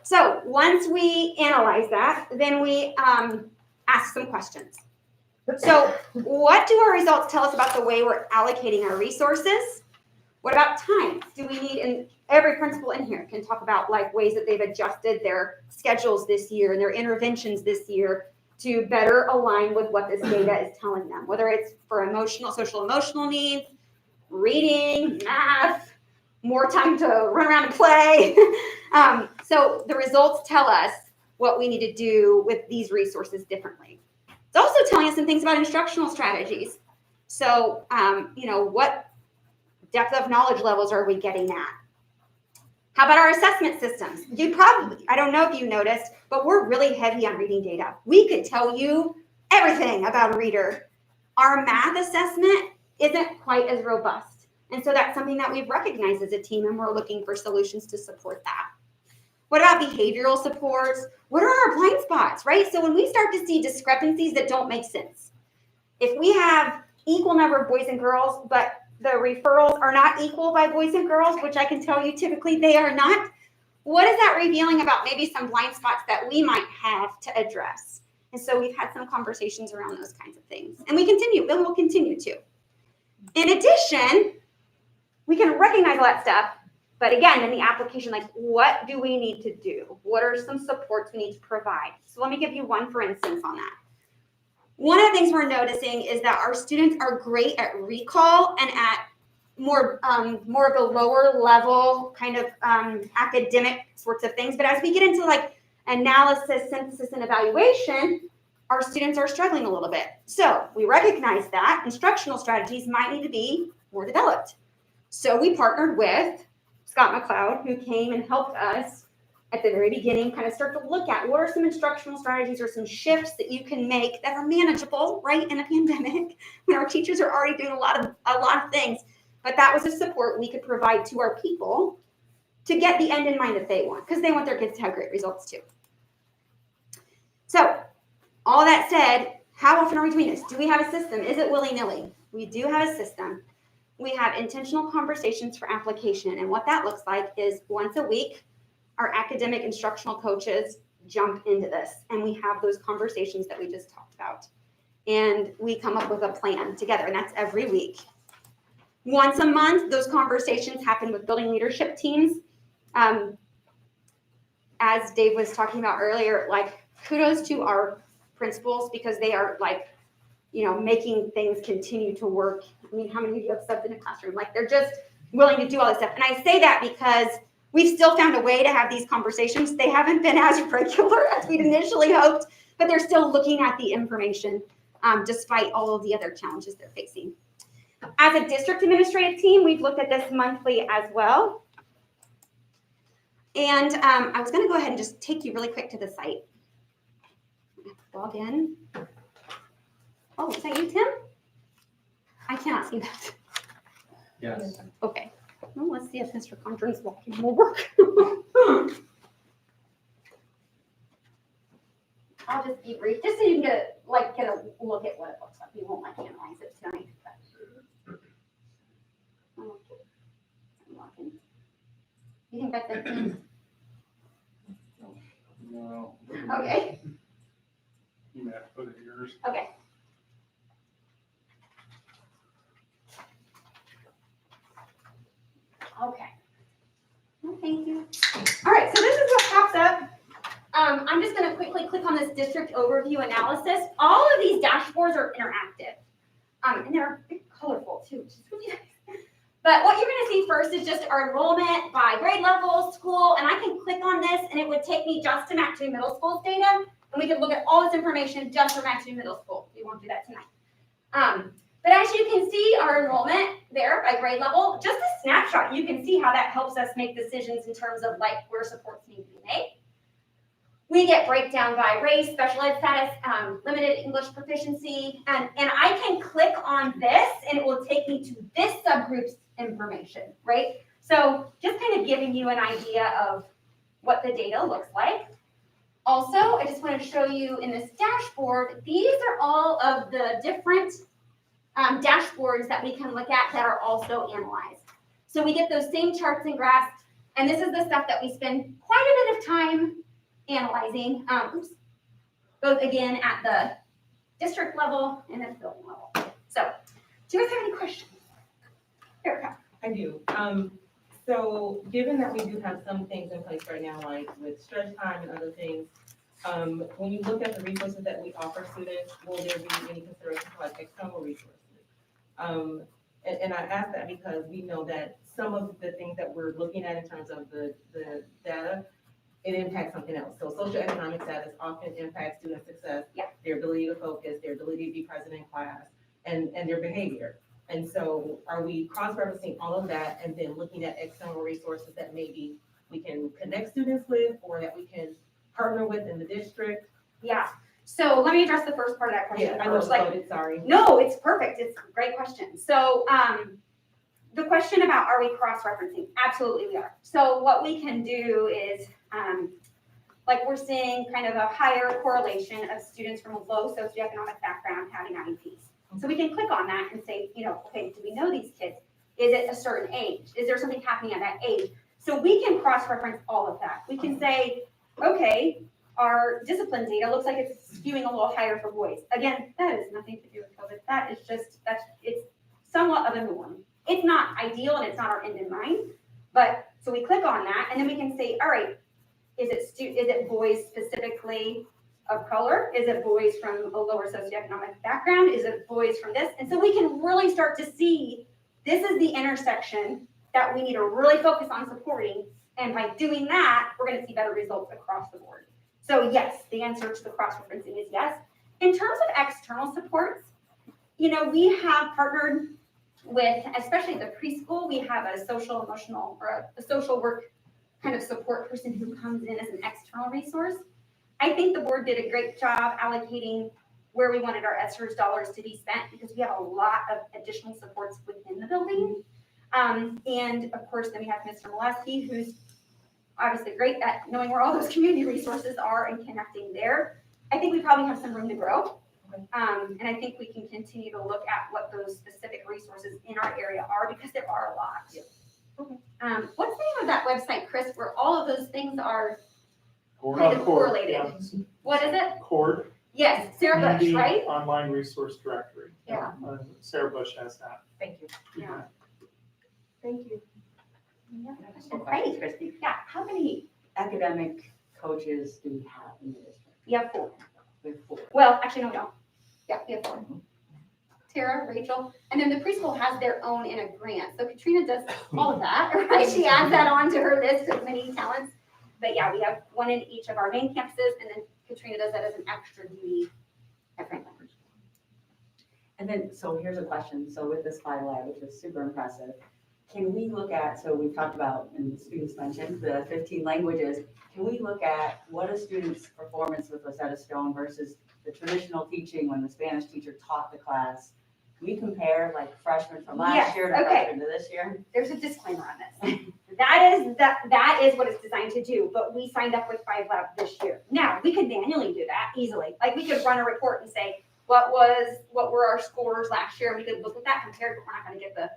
So once we analyze that, then we ask some questions. So what do our results tell us about the way we're allocating our resources? What about time? Do we need, and every principal in here can talk about like ways that they've adjusted their schedules this year and their interventions this year to better align with what this data is telling them, whether it's for social emotional needs, reading, math, more time to run around and play. So the results tell us what we need to do with these resources differently. It's also telling us some things about instructional strategies. So, what depth of knowledge levels are we getting at? How about our assessment systems? I don't know if you noticed, but we're really heavy on reading data. We could tell you everything about a reader. Our math assessment isn't quite as robust. And so that's something that we've recognized as a team, and we're looking for solutions to support that. What about behavioral supports? What are our blind spots, right? So when we start to see discrepancies that don't make sense, if we have equal number of boys and girls, but the referrals are not equal by boys and girls, which I can tell you typically they are not, what is that revealing about maybe some blind spots that we might have to address? And so we've had some conversations around those kinds of things. And we'll continue to. In addition, we can recognize all that stuff, but again, in the application, like what do we need to do? What are some supports we need to provide? So let me give you one for instance on that. One of the things we're noticing is that our students are great at recall and at more of the lower level kind of academic sorts of things. But as we get into like analysis, synthesis, and evaluation, our students are struggling a little bit. So we recognize that instructional strategies might need to be more developed. So we partnered with Scott McLeod, who came and helped us at the very beginning, kind of start to look at what are some instructional strategies or some shifts that you can make that are manageable, right, in a pandemic when our teachers are already doing a lot of things. But that was a support we could provide to our people to get the end in mind that they want, because they want their kids to have great results too. So all that said, how often are we doing this? Do we have a system? Is it willy-nilly? We do have a system. We have intentional conversations for application, and what that looks like is once a week, our academic instructional coaches jump into this, and we have those conversations that we just talked about. And we come up with a plan together, and that's every week. Once a month, those conversations happen with building leadership teams. As Dave was talking about earlier, like kudos to our principals because they are like, making things continue to work. I mean, how many of you have stepped in a classroom? Like they're just willing to do all this stuff. And I say that because we've still found a way to have these conversations. They haven't been as regular as we'd initially hoped, but they're still looking at the information despite all of the other challenges they're facing. As a district administrative team, we've looked at this monthly as well. And I was going to go ahead and just take you really quick to the site. Log in. Oh, is that you, Tim? I cannot see that. Yes. Okay. Well, let's see if Mr. Conference walking will work. I'll just be brief, just so you can get a look at what it looks like. We won't analyze it tonight. You think that's it? No. Okay. You may have to put it yours. Okay. Okay. Well, thank you. All right, so this is what pops up I'm just gonna quickly click on this district overview analysis. All of these dashboards are interactive. And they're a bit colorful too, which is really nice. But what you're gonna see first is just our enrollment by grade level, school, and I can click on this and it would take me just to Mattoon Middle School's data. And we can look at all this information just for Mattoon Middle School. We won't do that tonight. But as you can see, our enrollment there by grade level, just a snapshot, you can see how that helps us make decisions in terms of like where supports need to be made. We get breakdown by race, special ed status, limited English proficiency, and I can click on this and it will take me to this subgroup's information, right? So just kind of giving you an idea of what the data looks like. Also, I just want to show you in this dashboard, these are all of the different dashboards that we can look at that are also analyzed. So we get those same charts and graphs, and this is the stuff that we spend quite a bit of time analyzing, both again at the district level and at the building level. So, do you guys have any questions? Erica. I do. So given that we do have some things in place right now, like with stretch time and other things, when you look at the resources that we offer students, will there be any consideration for like external resources? And I ask that because we know that some of the things that we're looking at in terms of the data, it impacts something else. So socioeconomic status often impacts student success, their ability to focus, their ability to be present in class, and their behavior. And so are we cross-referencing all of that and then looking at external resources that maybe we can connect students with or that we can partner with in the district? Yeah. So let me address the first part of that question. Yeah, I was loaded, sorry. No, it's perfect. It's a great question. So the question about are we cross-referencing? Absolutely we are. So what we can do is, like we're seeing kind of a higher correlation of students from a low socioeconomic background having IEPs. So we can click on that and say, you know, okay, do we know these kids? Is it a certain age? Is there something happening at that age? So we can cross-reference all of that. We can say, okay, our discipline data looks like it's skewing a little higher for boys. Again, that has nothing to do with COVID. That is just, it's somewhat of a norm. It's not ideal and it's not our end in mind, but so we click on that and then we can say, all right, is it boys specifically of color? Is it boys from a lower socioeconomic background? Is it boys from this? And so we can really start to see this is the intersection that we need to really focus on supporting. And by doing that, we're going to see better results across the board. So yes, the answer to the cross-referencing is yes. In terms of external supports, you know, we have partnered with, especially the preschool, we have a social emotional or a social work kind of support person who comes in as an external resource. I think the board did a great job allocating where we wanted our ESSERS dollars to be spent because we have a lot of additional supports within the building. And of course, then we have Mr. Molesky, who's obviously great at knowing where all those community resources are and connecting there. I think we probably have some room to grow. And I think we can continue to look at what those specific resources in our area are because there are a lot. What's the name of that website, Chris, where all of those things are kind of correlated? Yeah. What is it? CORD. Yes, Sarah Bush, Community right? Online Resource Directory. Yeah. Sarah Bush has that. Thank you. Yeah. Thank you. Great. Christy, Yeah. how many academic coaches do we have in the district? You have 4. We have 4. Well, actually, no, we don't. Yeah, we have 4. Tara, Rachel, and then the preschool has their own in a grant. So Katrina does all of that, right? She adds that on to her list of many talents. But yeah, we have 1 in each of our main campuses, and then Katrina does that as an extra duty at Franklin. And then, so here's a question. So with this 5 lab, which is super impressive, can we look at, so we've talked about, and the students mentioned, the 15 languages, can we look at what a student's performance with Rosetta Stone versus the traditional teaching when the Spanish teacher taught the class? Can we compare like freshmen from last year to freshmen to this year? There's a disclaimer on this. That is what it's designed to do, but we signed up with 5 Lab this year. Now, we could manually do that easily. Like we could run a report and say, what were our scores last year? And we could look at that compared, but we're not gonna get the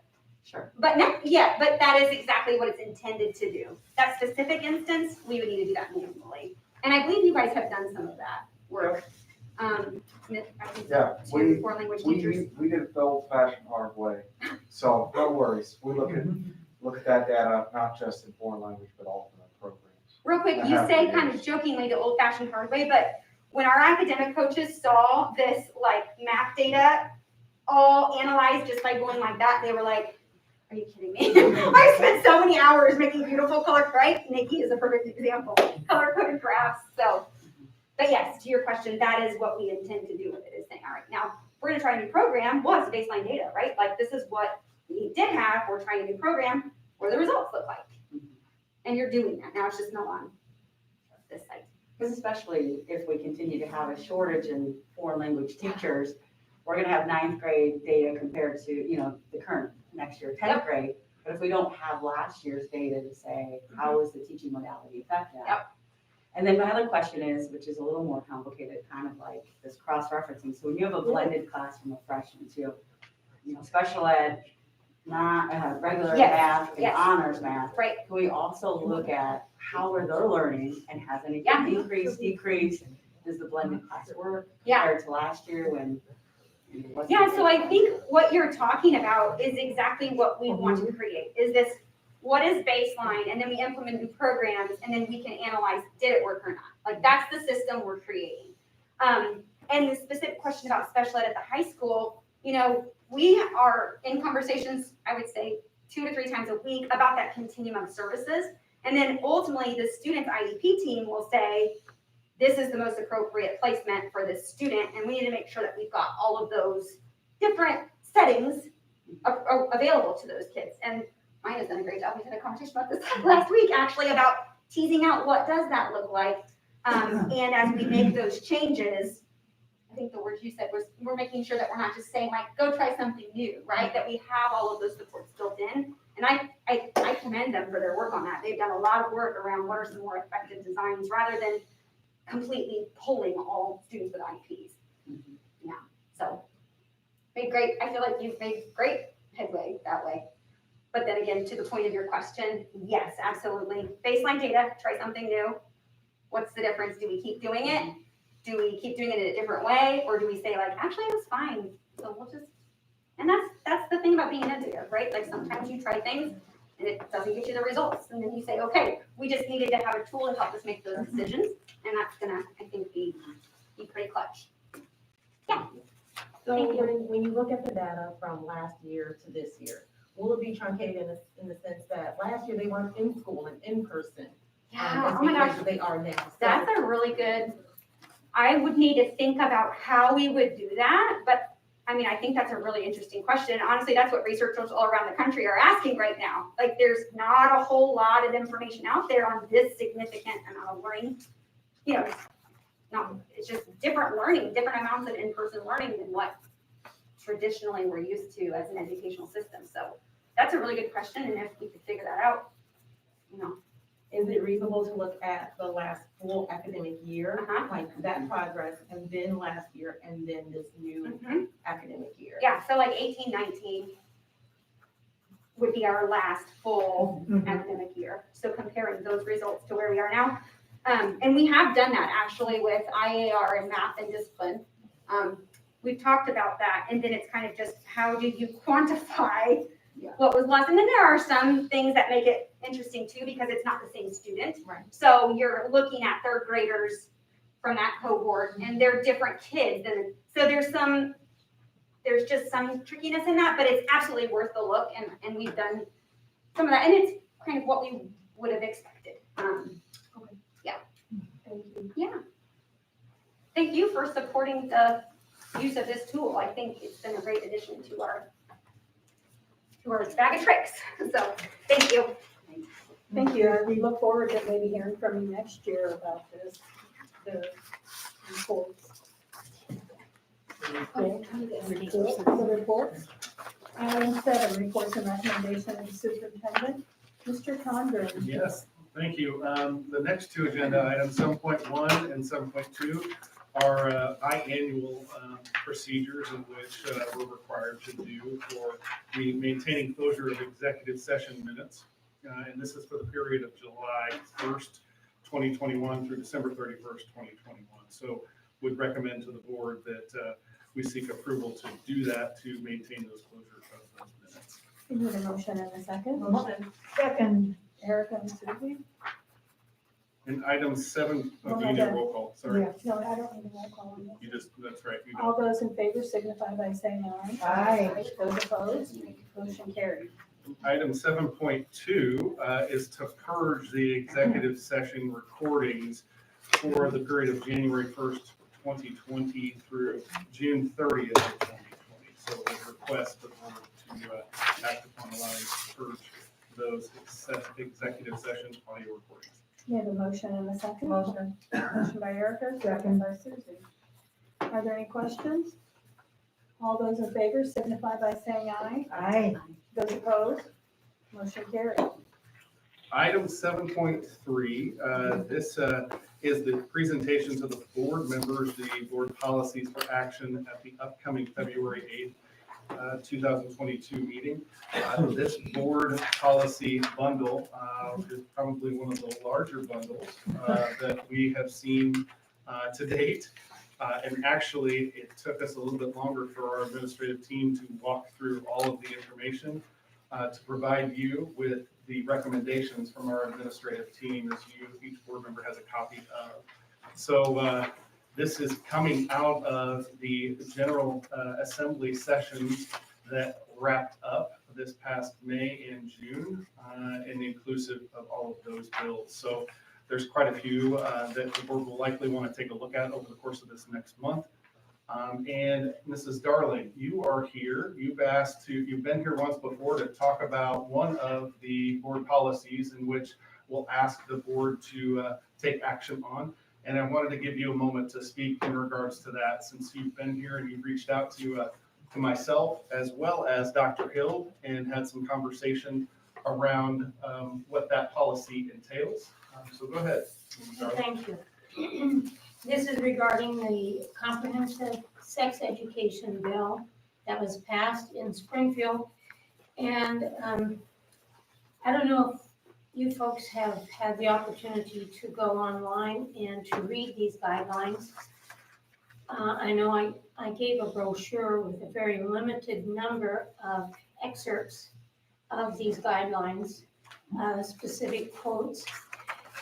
Sure. But no, yeah, but that is exactly what it's intended to do. That specific instance, we would need to do that manually. And I believe you guys have done some of that work. Smith, I think Yeah, 2 4-language teachers. we did it the old-fashioned hard way. So no worries. We look at that data, not just in foreign language, but all of the programs. Real quick, you say kind of jokingly the old fashioned hard way, but when our academic coaches saw this like math data all analyzed just by going like that, they were like, are you kidding me? I spent so many hours making beautiful color, right? Nikki is a perfect example, color coded graphs. So, but yes, to your question, that is what we intend to do with it, is saying, all right, now we're gonna try a new program. Well, it's baseline data, right? Like this is what we did have, we're trying a new program, what do the results look like? And you're doing that, now it's just not on this site. Because especially if we continue to have a shortage in foreign language teachers, we're gonna have ninth grade data compared to, you know, the current next year, 10th grade. But if we don't have last year's data to say, how is the teaching modality affected? And then my other question is, which is a little more complicated, kind of like this cross-referencing. So when you have a blended classroom of freshmen, so you have, you know, special ed, not regular math and honors math. Right. Can we also look at how are they learning and has anything increased, decreased? Does the blended class work compared to last year when? Yeah, so I think what you're talking about is exactly what we want to create, is this, what is baseline, and then we implement new programs, and then we can analyze, did it work or not? Like, that's the system we're creating. And the specific question about special ed at the high school, you know, we are in conversations, I would say, 2 to 3 times a week about that continuum of services. And then ultimately, the student's IEP team will say, this is the most appropriate placement for this student, and we need to make sure that we've got all of those different settings available to those kids. And Mine has done a great job. We had a conversation about this last week, actually, about teasing out what does that look like. And as we make those changes, I think the word you said was, we're making sure that we're not just saying like, go try something new, right? That we have all of those supports built in. And I commend them for their work on that. They've done a lot of work around what are some more effective designs rather than completely pulling all students with IEPs. Yeah, so I feel like you've made great headway that way. But then again, to the point of your question, yes, absolutely. Baseline data, try something new. What's the difference? Do we keep doing it? Do we keep doing it in a different way? Or do we say like, actually it was fine, so we'll just, and that's the thing about being innovative, right? Like sometimes you try things and it doesn't get you the results. And then you say, okay, we just needed to have a tool to help us make those decisions. And that's gonna, I think, be pretty clutch. Yeah. So when you look at the data from last year to this year, will it be truncated in the sense that last year they weren't in school and in person? Yeah, oh my gosh. They are now. So, that's a really good, I would need to think about how we would do that, but I mean, I think that's a really interesting question. Honestly, that's what researchers all around the country are asking right now. Like, there's not a whole lot of information out there on this significant amount of learning. You know, no, it's just different learning, different amounts of in-person learning than what traditionally we're used to as an educational system. So that's a really good question, and if we could figure that out, you know. Is it reasonable to look at the last full academic year, like that progress, and then last year, and then this new academic year? Yeah, so like 18-19 would be our last full academic year. So comparing those results to where we are now. And we have done that actually with IAR and math and discipline. We've talked about that, and then it's kind of just how do you quantify what was lost? And then there are some things that make it interesting too, because it's not the same student. Right. So you're looking at third graders from that cohort, and they're different kids. And so there's just some trickiness in that, but it's absolutely worth the look. And we've done some of that, and it's kind of what we would have expected. Yeah. Thank you. Yeah. Thank you for supporting the use of this tool. I think it's been a great addition to our bag of tricks. So thank you. Thank you. We look forward to maybe hearing from you next year about this, the reports. Reports. Item 7, reports and recommendations of the superintendent. Mr. Condren. Yes, thank you. The next 2 agenda items, 7.1 and 7.2, are biannual procedures in which we're required to do for the maintaining closure of executive session minutes. And this is for the period of July 1st, 2021 through December 31st, 2021. So would recommend to the board that we seek approval to do that, to maintain those closures of those minutes. We need a motion and a second. Motion. Second, Erica and Susie. And item 7, Oh, do you need a roll call? Sorry. No, I don't need a roll call on this. You just, that's right. You All don't. those in favor signify by saying aye. Aye. Those opposed, motion carried. Item 7.2 is to purge the executive session recordings for the period of January 1st, 2020 through June 30th of 2020. So we request the board to act upon allowing us to purge those executive session audio recordings. We have a motion and a second. Motion. Motion by Erica, second by Susie. Are there any questions? All those in favor signify by saying aye. Aye. Those opposed, motion carried. Item 7.3, this is the presentation to the board members, the board policies for action at the upcoming February 8th, 2022 meeting. This board policy bundle is probably one of the larger bundles that we have seen to date. And actually, it took us a little bit longer for our administrative team to walk through all of the information to provide you with the recommendations from our administrative team, as each board member has a copy of. So this is coming out of the General Assembly sessions that wrapped up this past May and June, and inclusive of all of those bills. So there's quite a few that the board will likely want to take a look at over the course of this next month. And Mrs. Darling, you are here. You've been here once before to talk about one of the board policies in which we'll ask the board to take action on. And I wanted to give you a moment to speak in regards to that, since you've been here and you've reached out to myself as well as Dr. Hill and had some conversation around what that policy entails. So go ahead, Mrs. Darling. Thank you. This is regarding the comprehensive sex education bill that was passed in Springfield. And I don't know if you folks have had the opportunity to go online and to read these guidelines. I know I gave a brochure with a very limited number of excerpts of these guidelines, specific quotes,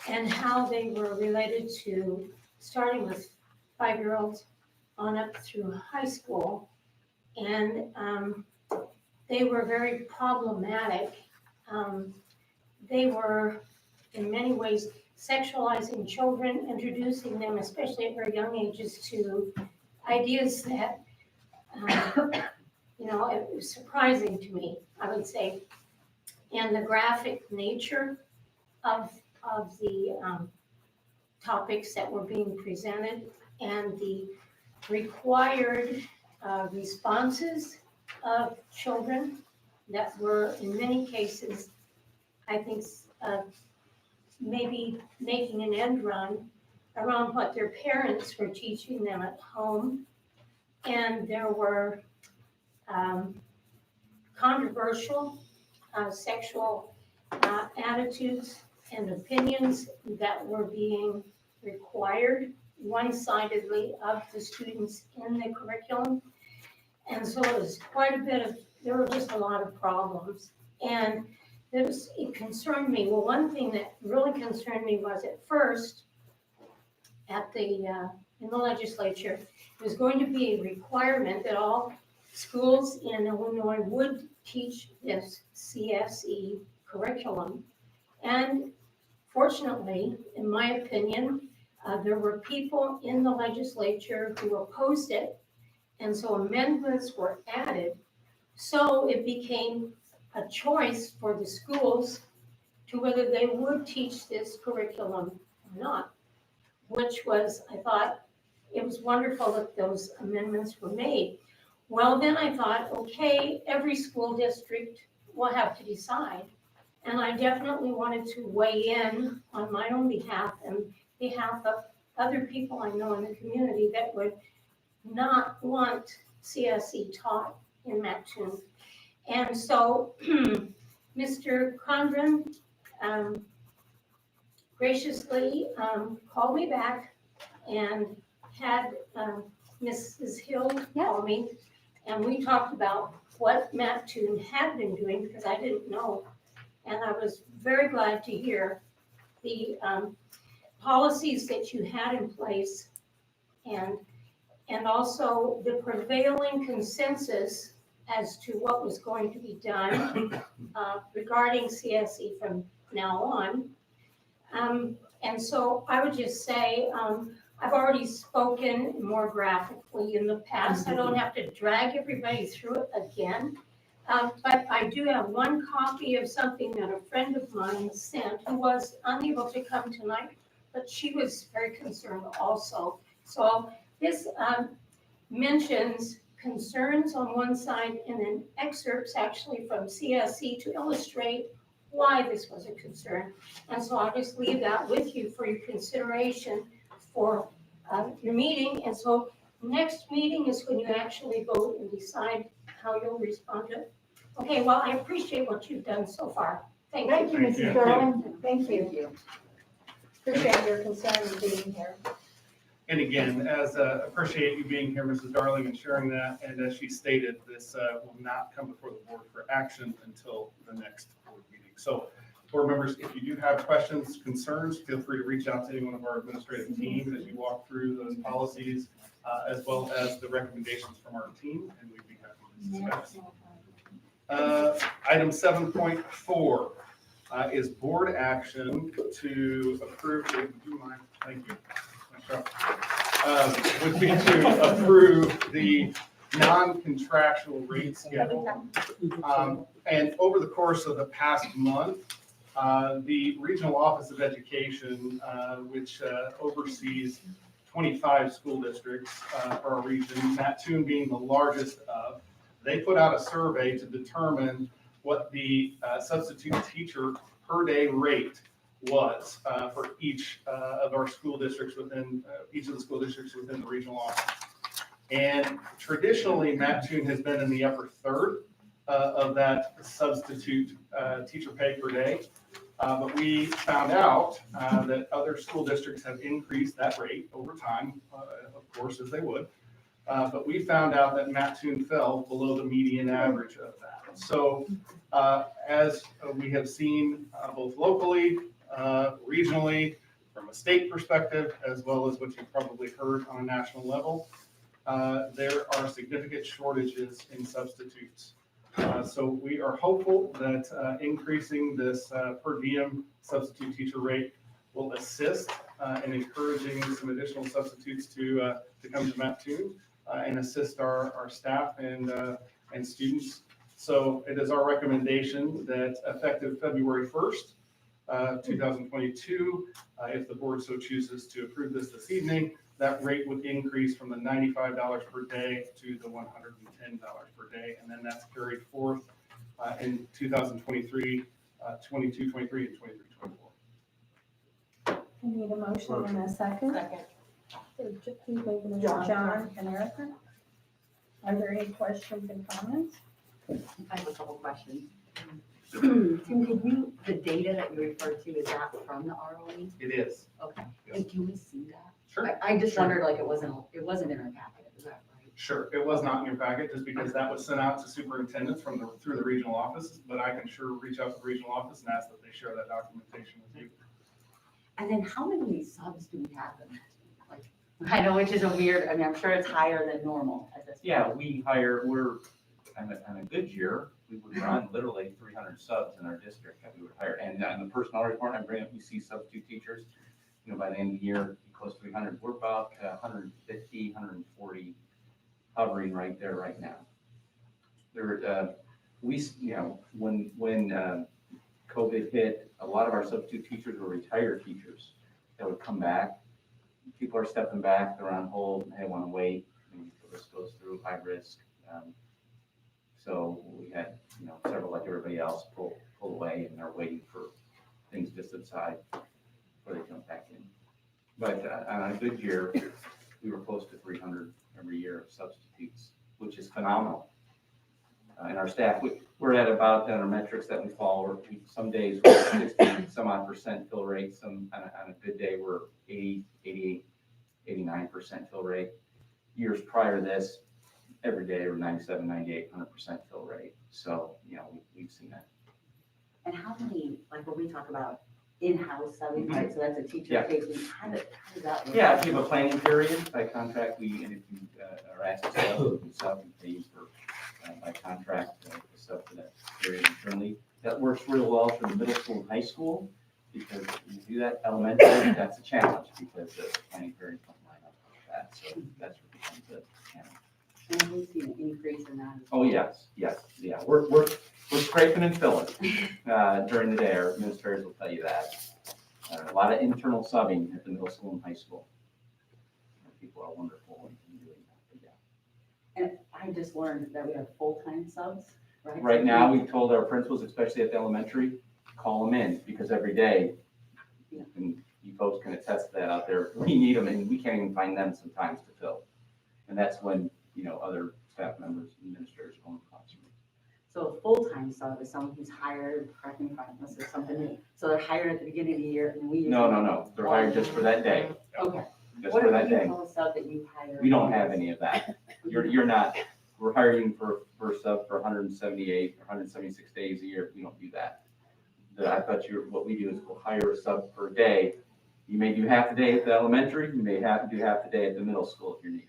and how they were related to starting with 5-year-olds on up through high school. And they were very problematic. They were, in many ways, sexualizing children, introducing them, especially at very young ages, to ideas that, it was surprising to me, I would say. And the graphic nature of the topics that were being presented and the required responses of children that were, in many cases, I think, maybe making an end run around what their parents were teaching them at home. And there were controversial sexual attitudes and opinions that were being required one-sidedly of the students in the curriculum. And so it was there were just a lot of problems. And it concerned me. Well, one thing that really concerned me was at first, in the legislature, it was going to be a requirement that all schools in Illinois would teach this CSE curriculum. And fortunately, in my opinion, there were people in the legislature who opposed it. And so amendments were added. So it became a choice for the schools to whether they would teach this curriculum or not, which was, I thought, it was wonderful that those amendments were made. Well, then I thought, okay, every school district will have to decide. And I definitely wanted to weigh in on my own behalf and behalf of other people I know in the community that would not want CSE taught in Mattoon. And so Mr. Condren graciously called me back and had Mrs. Hill call me, and we talked about what Mattoon had been doing, because I didn't know. And I was very glad to hear the policies that you had in place and also the prevailing consensus as to what was going to be done regarding CSE from now on. And so I would just say, I've already spoken more graphically in the past. I don't have to drag everybody through it again. But I do have one copy of something that a friend of mine sent who was unable to come tonight, but she was very concerned also. So this mentions concerns on one side and then excerpts actually from CSE to illustrate why this was a concern. And so I'll just leave that with you for your consideration for your meeting. And so next meeting is when you actually vote and decide how you'll respond to it. Okay, well, I appreciate what you've done so far. Thank you. Thank you, Mrs. Darling. Thank you. Appreciate your concern and being here. And again, appreciate you being here, Mrs. Darling, and sharing that. And as she stated, this will not come before the board for action until the next board meeting. So, board members, if you do have questions, concerns, feel free to reach out to any one of our administrative teams as you walk through those policies, as well as the recommendations from our team, and we'd be happy to discuss. Item 7.4 is board action to approve. Would you mind? Thank you. Would be to approve the non-contractual rate schedule. And over the course of the past month, the Regional Office of Education, which oversees 25 school districts for our region, Mattoon being the largest of, they put out a survey to determine what the substitute teacher per day rate was for each of our school districts within, each of the school districts within the regional office. And traditionally, Mattoon has been in the upper third of that substitute teacher pay per day. But we found out that other school districts have increased that rate over time, of course, as they would. But we found out that Mattoon fell below the median average of that. So as we have seen both locally, regionally, from a state perspective, as well as what you've probably heard on a national level, there are significant shortages in substitutes. So we are hopeful that increasing this per diem substitute teacher rate will assist in encouraging some additional substitutes to come to Mattoon and assist our staff and students. So it is our recommendation that effective February 1st, 2022, if the board so chooses to approve this evening, that rate would increase from the $95 per day to the $110 per day. And then that's carried forth in 2023, 22, 23, and 23, 24. I need a motion and a second. Second. John and Erica. Are there any questions and comments? I have a couple questions. Tim, could you, the data that you referred to, is that from the ROE? It is. Okay, Yes. and can we see that? Sure. I just Sure. wondered, like, it wasn't in our packet, is that right? Sure, it was not in your packet, just because that was sent out to superintendents through the regional offices, but I can sure reach out to the regional office and ask that they share that documentation with you. And then how many subs do we have in that? Like, I know, which is a weird, I mean, I'm sure it's higher than normal at this point. Yeah, we're, on a good year, we would run literally 300 subs in our district that we would hire. And on the personnel report, I bring up, you see substitute teachers, by the end of the year, close to 300. We're about 150, 140 hovering right there right now. There, when COVID hit, a lot of our substitute teachers were retired teachers that would come back. People are stepping back, they're on hold, and they want to wait. Maybe the list goes through high risk. So we had, several like everybody else pull away, and they're waiting for things to subside before they jump back in. But on a good year, we were close to 300 every year of substitutes, which is phenomenal. And our staff, we're at about our metrics that we follow. Some days we're 60 some odd % fill rate. Some on a good day we're 80, 88, 89% fill rate. Years prior to this, every day we're 97, 98, 100% fill rate. So we've seen that. And how many, like when we talk about in-house subbing, right? So that's a teacher Yeah. taking, how does that work? Yeah, if you have a planning period by contract, and if you are asked to sub, you can sub and pay for, by contract, to sub for that period internally. That works real well for the middle school and high school, because if you do that elementary, that's a challenge, because the planning period don't line up with that, so that's what becomes a challenge. And we've seen an increase in that. Oh, yes, yeah, we're scraping and filling, during the day, our administrators will tell you that. A lot of internal subbing at the middle school and high school. People are wonderful in doing that, but yeah. And I just learned that we have full-time subs, right? Right now, we've told our principals, especially at the elementary, call them in, because every day, and you folks can attest to that out there, we need them, and we can't even find them sometimes to fill. And that's when, other staff members, administrators go in the classroom. So a full-time sub is someone who's hired, correct me if I'm unless there's something new. So they're hired at the beginning of the year and we. No, they're hired just for that day. Okay. Just What for if that you day. call a sub that you hire? We don't have any of that. You're not, we're hiring for a sub for 178 or 176 days a year. We don't do that. I thought what we do is we'll hire a sub per day. You may do half the day at the elementary, you may have to do half the day at the middle school if you're needed.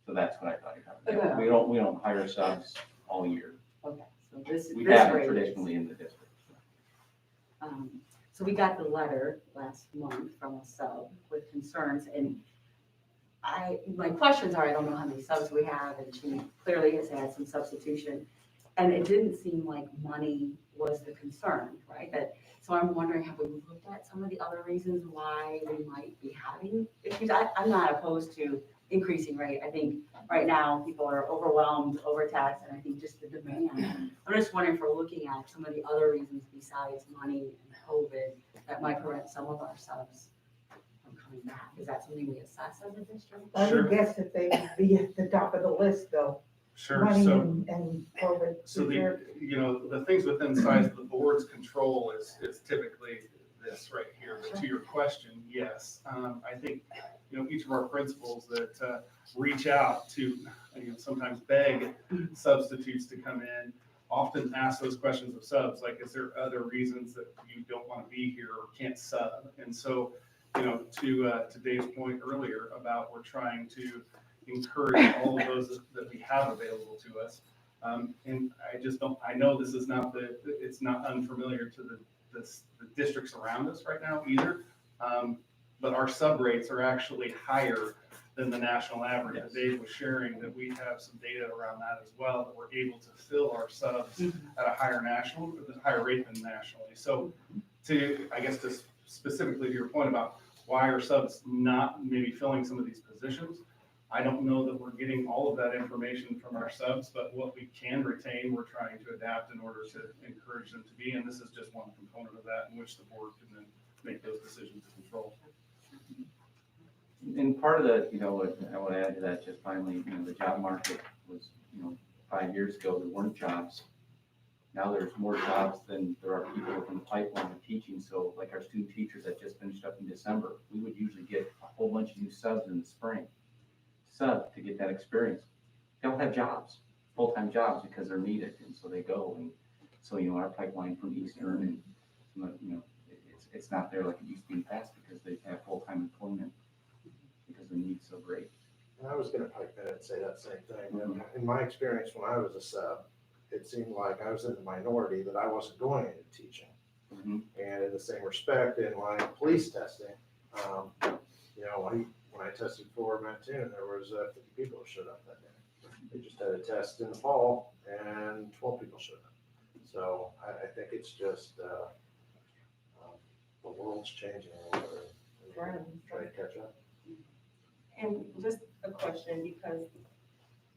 So that's what I thought you had. We don't hire subs all year. Okay, so this. We this haven't rate is- traditionally in the district. So we got the letter last month from a sub with concerns and my questions are, I don't know how many subs we have and she clearly has had some substitution. And it didn't seem like money was the concern, right? So I'm wondering, have we looked at some of the other reasons why we might be having issues? I'm not opposed to increasing rate. I think right now people are overwhelmed, overtaxed, and I think just the demand. I'm just wondering if we're looking at some of the other reasons besides money and COVID that might prevent some of our subs from coming back. Is that something we assess as a district? I would guess that they would be at the top of the list though. Sure, Money so, and COVID. so the things within size of the board's control is typically this right here. But to your question, yes, I think, each of our principals that reach out to, sometimes beg substitutes to come in, often ask those questions of subs, like, is there other reasons that you don't want to be here or can't sub? And so, to Dave's point earlier about we're trying to encourage all of those that we have available to us. And I know this is it's not unfamiliar to the districts around us right now either. But our sub rates are actually higher than the national average. Yes. Dave was sharing that we have some data around that as well, that we're able to fill our subs at a higher rate than nationally. So to specifically to your point about why are subs not maybe filling some of these positions, I don't know that we're getting all of that information from our subs, but what we can retain, we're trying to adapt in order to encourage them to be, and this is just one component of that in which the board can then make those decisions to control. And part of the, what I want to add to that, just finally, the job market was, 5 years ago, there weren't jobs. Now there's more jobs than there are people within the pipeline of teaching. So like our student teachers that just finished up in December, we would usually get a whole bunch of new subs in the spring. Sub to get that experience. They don't have jobs, full-time jobs, because they're needed, and so they go. And so, our pipeline from Eastern and, it's not there like it used to be in the past because they have full-time employment because the need's so great. I was gonna pipe in and say that same thing. In my experience, when I was a sub, it seemed like I was in the minority that I wasn't going into teaching. And in the same respect, in my police testing, when I tested for Mattoon, there was 50 people who showed up that day. They just had a test in the fall and 12 people showed up. So I think it's just, the world's changing a little bit. Right. Try to catch up. And just a question, because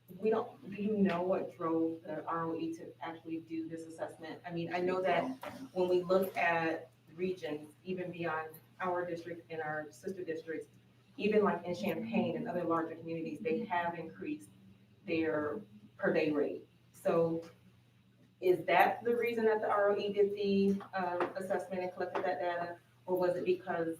do you know what drove the ROE to actually do this assessment? I mean, I know that when we look at regions, even beyond our district and our sister districts, even like in Champaign and other larger communities, they have increased their per day rate. So is that the reason that the ROE did the assessment and collected that data? Or was it because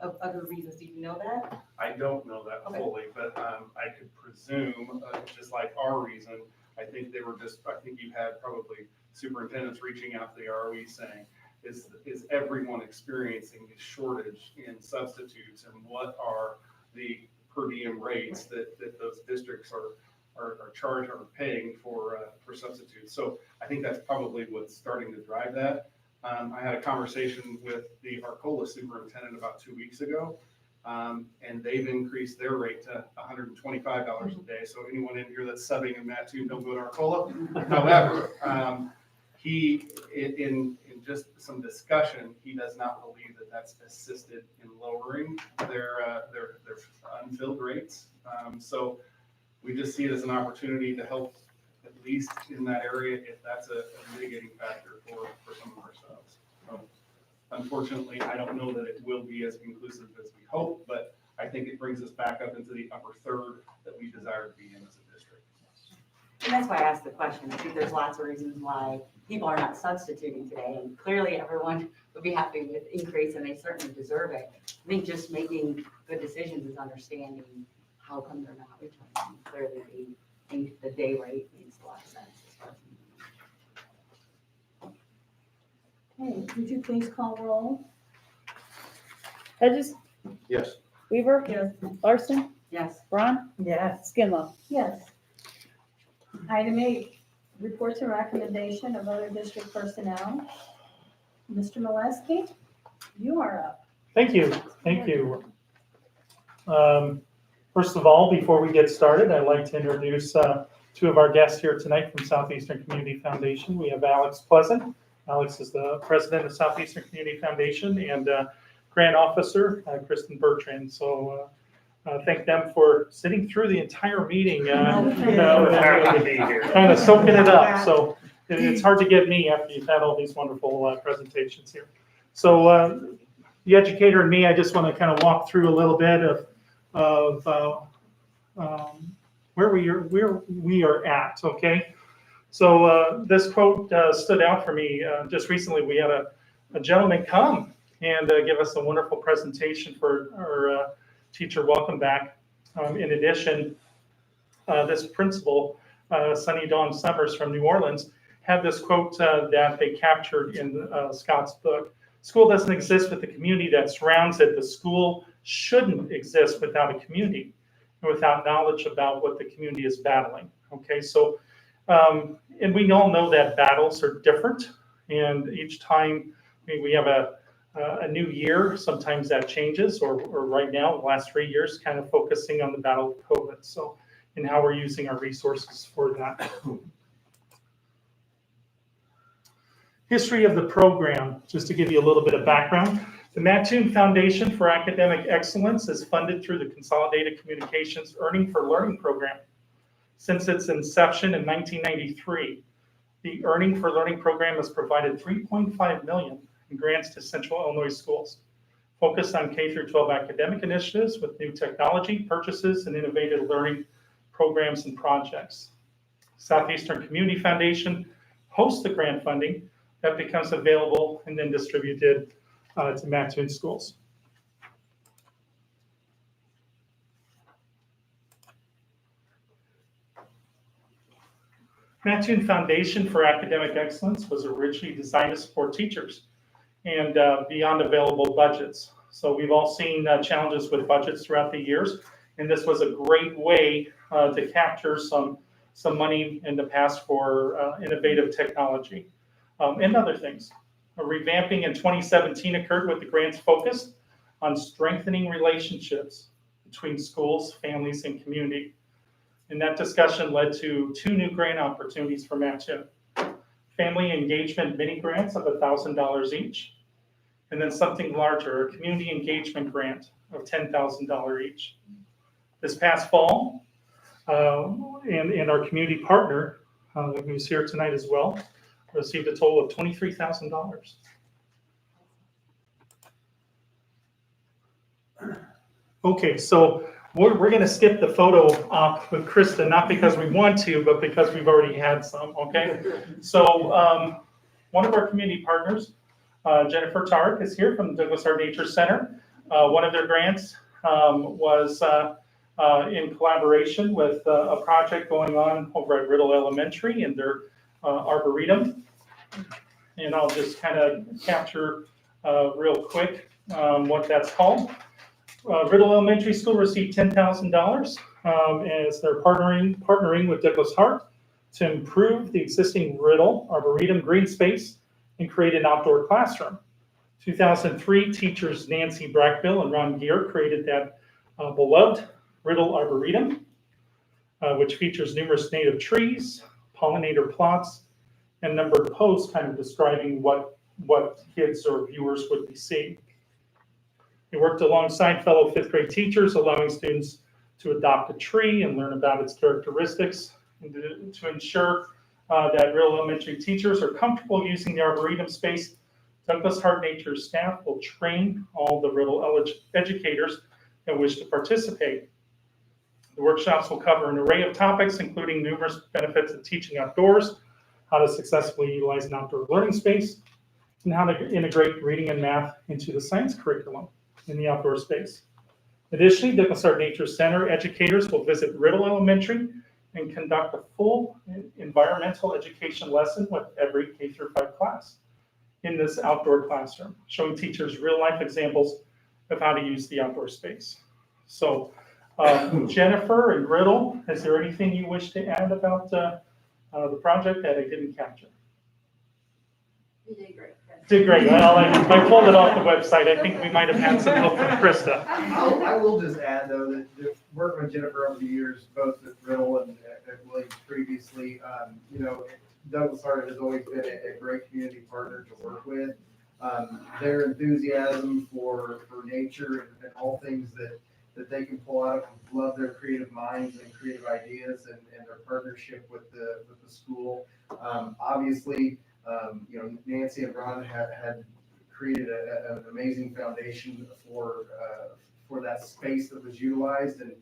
of other reasons? Do you know that? I don't know that fully, but I could presume, just like our reason, I think you had probably superintendents reaching out to the ROE saying, is everyone experiencing a shortage in substitutes, and what are the per diem rates that those districts are charged or paying for substitutes. So I think that's probably what's starting to drive that. I had a conversation with the Arcola superintendent about 2 weeks ago, and they've increased their rate to $125 a day. So anyone in here that's subbing in Mattoon, don't go to Arcola. However, he, in just some discussion, he does not believe that that's assisted in lowering their unfilled rates. So we just see it as an opportunity to help, at least in that area, if that's a mitigating factor for some of our subs. So, unfortunately, I don't know that it will be as conclusive as we hope, but I think it brings us back up into the upper third that we desire to be in as a district. And that's why I asked the question. I think there's lots of reasons why people are not substituting today, and clearly everyone would be happy with increase, and they certainly deserve it. I think just making good decisions is understanding how come they're not returning. Clearly, the day rate makes a lot of sense. Okay, would you please call roll? Hedges, Yes. Weaver. Yes. Larson, Yes. Braun. Yes. Skinlow. Yes. Item 8, reports and recommendation of other district personnel. Mr. Molesky, you are up. Thank you. Thank you. First of all, before we get started, I'd like to introduce two of our guests here tonight from Southeastern Community Foundation. We have Alex Pleasant. Alex is the president of Southeastern Community Foundation, and grant officer, Kristen Bertrand. So thank them for sitting through the entire meeting. Happy to be here. Kind of soaking it up. So it's hard to get me after you've had all these wonderful presentations here. So the educator and me, I just want to kind of walk through a little bit of where we are at, okay? So this quote stood out for me. Just recently, we had a gentleman come and give us a wonderful presentation for our teacher welcome back. In addition, this principal, Sunny Dawn Summers from New Orleans, had this quote that they captured in Scott's book. School doesn't exist with the community that surrounds it. The school shouldn't exist without a community and without knowledge about what the community is battling. Okay, so, and we all know that battles are different, and each time we have a new year, sometimes that changes, or right now, the last 3 years, kind of focusing on the battle of COVID, so, and how we're using our resources for that. History of the program, just to give you a little bit of background. The Mattoon Foundation for Academic Excellence is funded through the Consolidated Communications Earning for Learning program. Since its inception in 1993, the Earning for Learning program has provided $3.5 million in grants to Central Illinois schools, focused on K-12 academic initiatives with new technology, purchases, and innovative learning programs and projects. Southeastern Community Foundation hosts the grant funding that becomes available and then distributed to Mattoon schools. Mattoon Foundation for Academic Excellence was originally designed to support teachers and beyond available budgets. So we've all seen challenges with budgets throughout the years, and this was a great way to capture some money in the past for innovative technology and other things. A revamping in 2017 occurred with the grants focused on strengthening relationships between schools, families, and community. And that discussion led to 2 new grant opportunities for Mattoon. Family engagement mini grants of $1,000 each, and then something larger, a community engagement grant of $10,000 each. This past fall, and our community partner, who's here tonight as well, received a total of $23,000. Okay, so we're going to skip the photo op with Krista, not because we want to, but because we've already had some, okay? So one of our community partners, Jennifer Tarek, is here from Douglas Art Nature Center. One of their grants was in collaboration with a project going on over at Riddle Elementary in their Arboretum. and I'll just kind of capture real quick what that's called. Riddle Elementary School received $10,000 as they're partnering with Douglas Hart to improve the existing Riddle Arboretum green space and create an outdoor classroom. 2003, teachers Nancy Brackbill and Ron Gear created that beloved Riddle Arboretum, which features numerous native trees, pollinator plots, and numbered posts kind of describing what kids or viewers would be seeing. He worked alongside fellow fifth grade teachers, allowing students to adopt a tree and learn about its characteristics, and to ensure that Riddle Elementary teachers are comfortable using the Arboretum space. Douglas Hart Nature's staff will train all the Riddle educators that wish to participate. The workshops will cover an array of topics, including numerous benefits of teaching outdoors, how to successfully utilize an outdoor learning space, and how to integrate reading and math into the science curriculum in the outdoor space. Additionally, Douglas Hart Nature Center educators will visit Riddle Elementary and conduct a full environmental education lesson with every K-5 class in this outdoor classroom, showing teachers real-life examples of how to use the outdoor space. So, Jennifer and Riddle, is there anything you wish to add about the project that I didn't capture? You did great. Did great. Well, I pulled it off the website. I think we might have had some help from Krista. I will just add, though, that working with Jennifer over the years, both at Riddle and at Williams previously, Douglas Hart has always been a great community partner to work with. Their enthusiasm for nature and all things that they can pull out, love their creative minds and creative ideas and their partnership with the school. Obviously, Nancy and Ron had created an amazing foundation for that space that was utilized, and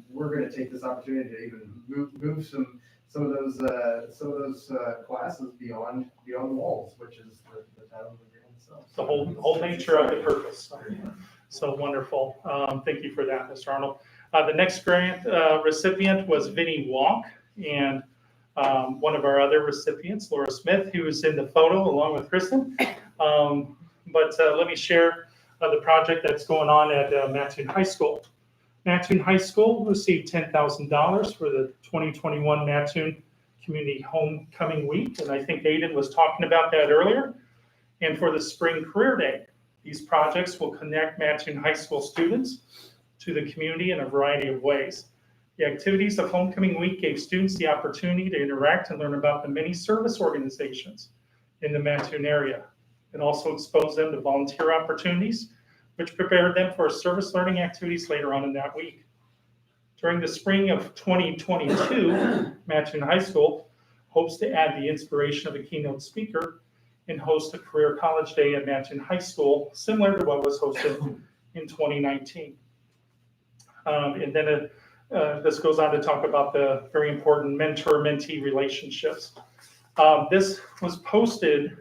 we're going to take this opportunity to even move some of those classes beyond the walls, which is the title of the game. So the whole nature of the purpose. So wonderful. Thank you for that, Mr. Arnold. The next grant recipient was Vinnie Walk, and one of our other recipients, Laura Smith, who is in the photo along with Kristen. But let me share the project that's going on at Mattoon High School. Mattoon High School received $10,000 for the 2021 Mattoon Community Homecoming Week, and I think Aiden was talking about that earlier. And for the Spring Career Day, these projects will connect Mattoon High School students to the community in a variety of ways. The activities of Homecoming Week gave students the opportunity to interact and learn about the many service organizations in the Mattoon area, and also expose them to volunteer opportunities, which prepared them for service learning activities later on in that week. During the spring of 2022, Mattoon High School hopes to add the inspiration of a keynote speaker and host a career college day at Mattoon High School, similar to what was hosted in 2019. And then this goes on to talk about the very important mentor-mentee relationships. This was posted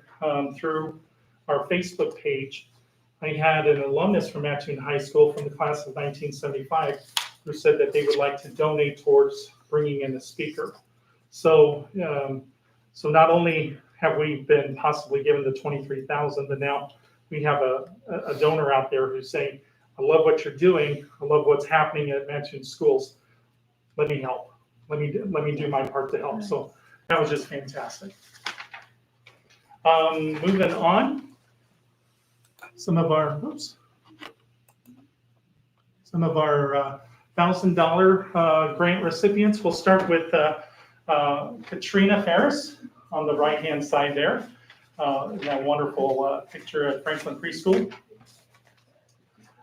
through our Facebook page. I had an alumnus from Mattoon High School from the class of 1975 who said that they would like to donate towards bringing in a speaker. So, so not only have we been possibly given the $23,000, but now we have a donor out there who's saying, I love what you're doing. I love what's happening at Mattoon schools. Let me help. Let me do my part to help. So that was just fantastic. Moving on. Some of our $1,000 grant recipients. We'll start with Katrina Ferris on the right-hand side there. That wonderful picture at Franklin Preschool.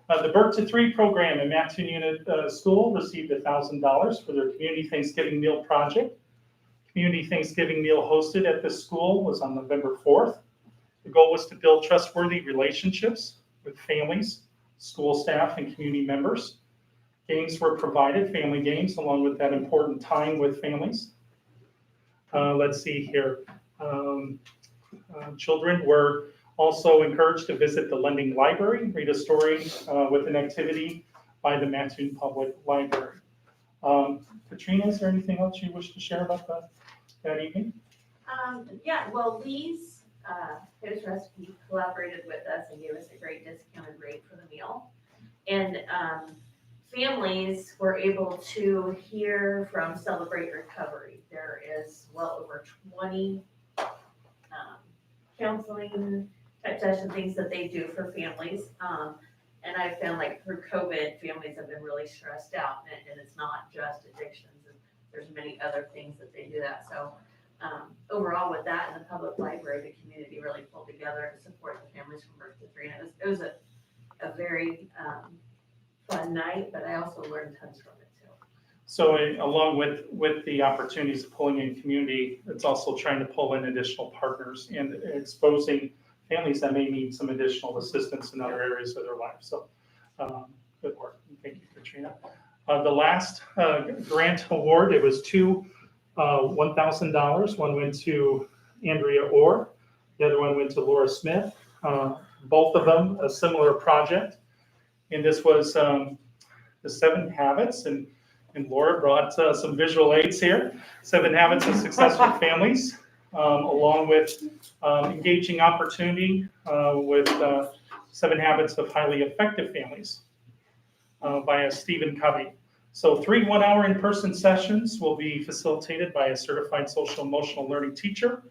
The Birth to Three program in Mattoon Unit School received $1,000 for their Community Thanksgiving Meal project. Community Thanksgiving Meal hosted at this school was on November 4th. The goal was to build trustworthy relationships with families, school staff, and community members. Games were provided, family games, along with that important time with families. Let's see here. Children were also encouraged to visit the Lending Library, read a story with an activity by the Mattoon Public Library. Katrina, is there anything else you wish to share about that evening? Yeah, well, Lee's His Recipe collaborated with us and gave us a great discounted rate for the meal. And families were able to hear from Celebrate Recovery. There is well over 20 counseling type session things that they do for families. And I found like through COVID, families have been really stressed out, and it's not just addictions. And there's many other things that they do that. So overall with that in the public library, the community really pulled together to support the families from birth to 3. And it was a very fun night, but I also learned tons from it too. So along with the opportunities of pulling in community, it's also trying to pull in additional partners and exposing families that may need some additional assistance in other areas of their lives. So good work. Thank you, Katrina. The last grant award, it was two $1,000. One went to Andrea Orr. The other one went to Laura Smith. Both of them a similar project. And this was the 7 Habits. And Laura brought some visual aids here. 7 Habits of Successful Families, along with engaging opportunity with 7 Habits of Highly Effective Families by Stephen Covey. So 3 one-hour in-person sessions will be facilitated by a certified social emotional learning teacher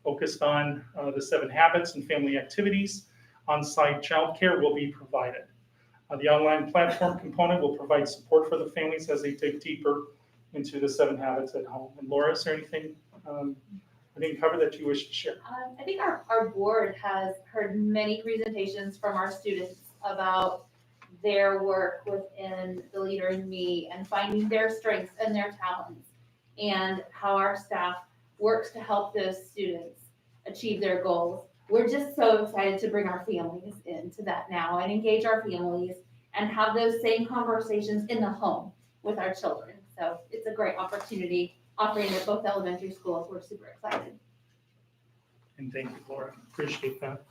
focused on the 7 habits and family activities. On-site childcare will be provided. The online platform component will provide support for the families as they dig deeper into the 7 habits at home. And Laura, is there anything I didn't cover that you wish to share? I think our board has heard many presentations from our students about their work within the Leader in Me and finding their strengths and their talents, and how our staff works to help those students achieve their goals. We're just so excited to bring our families into that now and engage our families and have those same conversations in the home with our children. So it's a great opportunity offering at both elementary schools. We're super excited. And thank you, Laura. Appreciate that.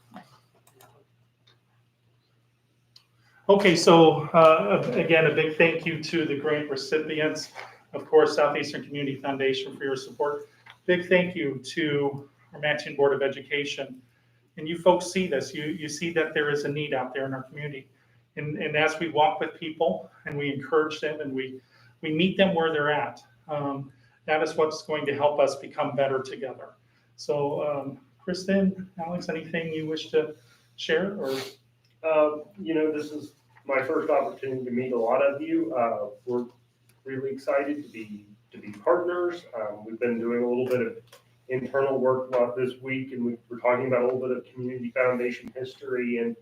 Okay, so again, a big thank you to the grant recipients. Of course, Southeastern Community Foundation for your support. Big thank you to our Matching Board of Education. And you folks see this. You see that there is a need out there in our community. And as we walk with people and we encourage them and we meet them where they're at, that is what's going to help us become better together. So, Kristen, Alex, anything you wish to share? Or this is my first opportunity to meet a lot of you. We're really excited to be partners. We've been doing a little bit of internal work about this week, and we're talking about a little bit of community foundation history. And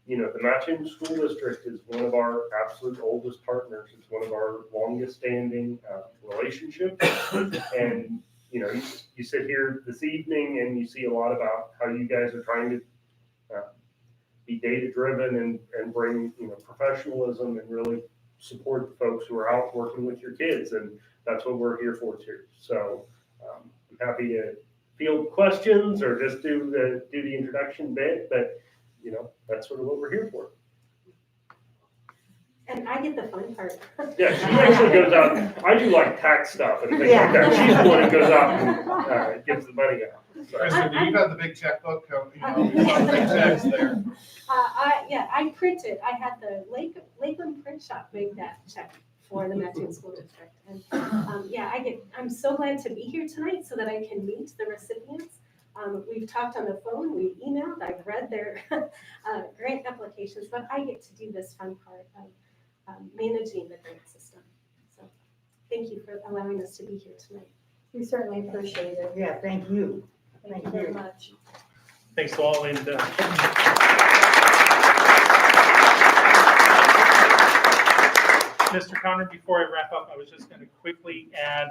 the Matching School District is one of our absolute oldest partners. It's one of our longest standing relationships. And you sit here this evening and you see a lot about how you guys are trying to be data driven and bring professionalism and really support the folks who are out working with your kids, and that's what we're here for too. So I'm happy to field questions or just do the introduction bit, but that's sort of what we're here for. And I get the fun part. Yeah, she actually goes out. I do like tax stuff and things like that. She's the one who goes out and gives the money out. So. Kristen, do you have the big checkbook? Big checks there. I printed. I had the Lakeland Print Shop make that check for the Matthews School District. And I'm so glad to be here tonight so that I can meet the recipients. We've talked on the phone, we've emailed, I've read their grant applications, but I get to do this fun part of managing the grant system. So thank you for allowing us to be here tonight. We certainly appreciate it. Yeah, thank you. Thank you very much. thanks all. And Mr. Conner, before I wrap up, I was just going to quickly add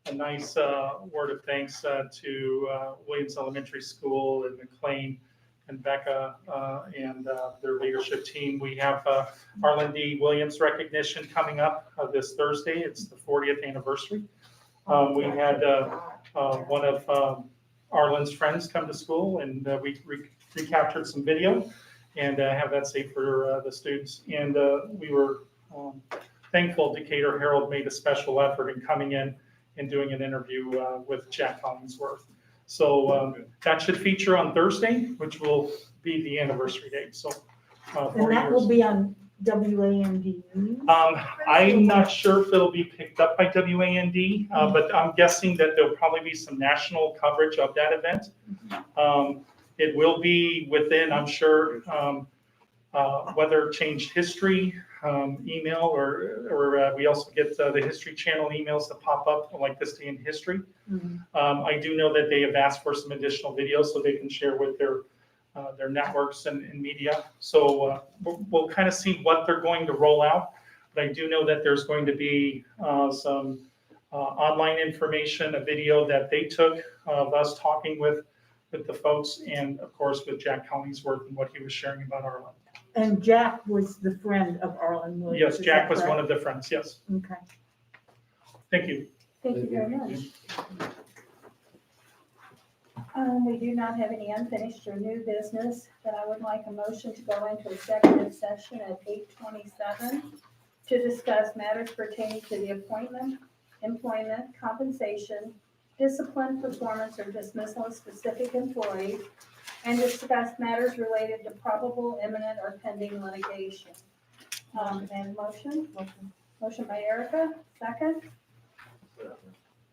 a nice word of thanks to Williams Elementary School and McLean and Becca and their leadership team. We have Arlen D. Williams recognition coming up this Thursday. It's the 40th anniversary. We had one of Arlen's friends come to school, and we recaptured some video and have that saved for the students. And we were thankful Decatur Herald made a special effort in coming in and doing an interview with Jack Hollingsworth. So that should feature on Thursday, which will be the anniversary date, so. 4 And that years. will be on WAMD News? I'm not sure if it'll be picked up by WAND, but I'm guessing that there'll probably be some national coverage of that event. It will be within, I'm sure, Weather Changed History email, or we also get the History Channel emails that pop up like This Day in History. I do know that they have asked for some additional videos so they can share with their networks and media. So we'll kind of see what they're going to roll out. But I do know that there's going to be some online information, a video that they took of us talking with the folks, and of course with Jack Hollingsworth and what he was sharing about Arlen. And Jack was the friend of Arlen Williams. Yes, Jack was one of the friends, yes. Okay. Thank you. Thank you very much. We do not have any unfinished or new business, but I would like a motion to go into executive session at 8:27 to discuss matters pertaining to the appointment, employment, compensation, discipline, performance, or dismissal of specific employees, and discuss matters related to probable, imminent, or pending litigation. And motion? Motion by Erica, second?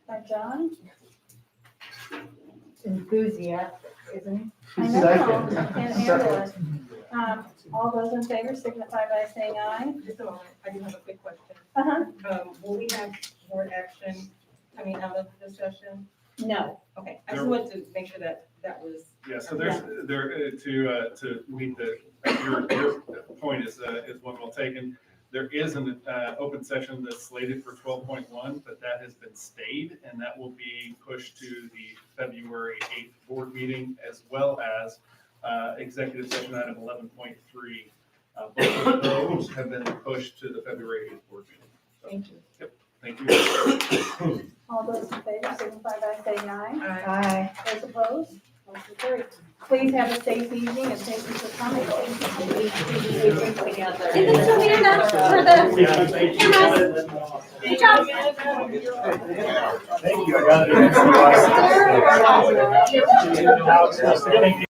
By John? Enthusiastic, isn't I know, can't handle it. All those in favor signify by saying aye. Just a moment, I do have a quick question. Uh-huh. Will we have board action coming out of this session? No. Okay, I just wanted to make sure that was. Yeah, so there's, to meet your point is one well taken. There is an open session that's slated for 12.1, but that has been stayed, and that will be pushed to the February 8th board meeting, as well as executive session item 11.3. Both of those have been pushed to the February 8th board meeting. So, Thank you. Yep, thank you. All those in favor signify by saying aye. Aye. Those opposed? Motion carried. Please have a safe evening and thank you for coming. Is it still weird enough for the cameras? Good job. Thank you. I got it. Thank you.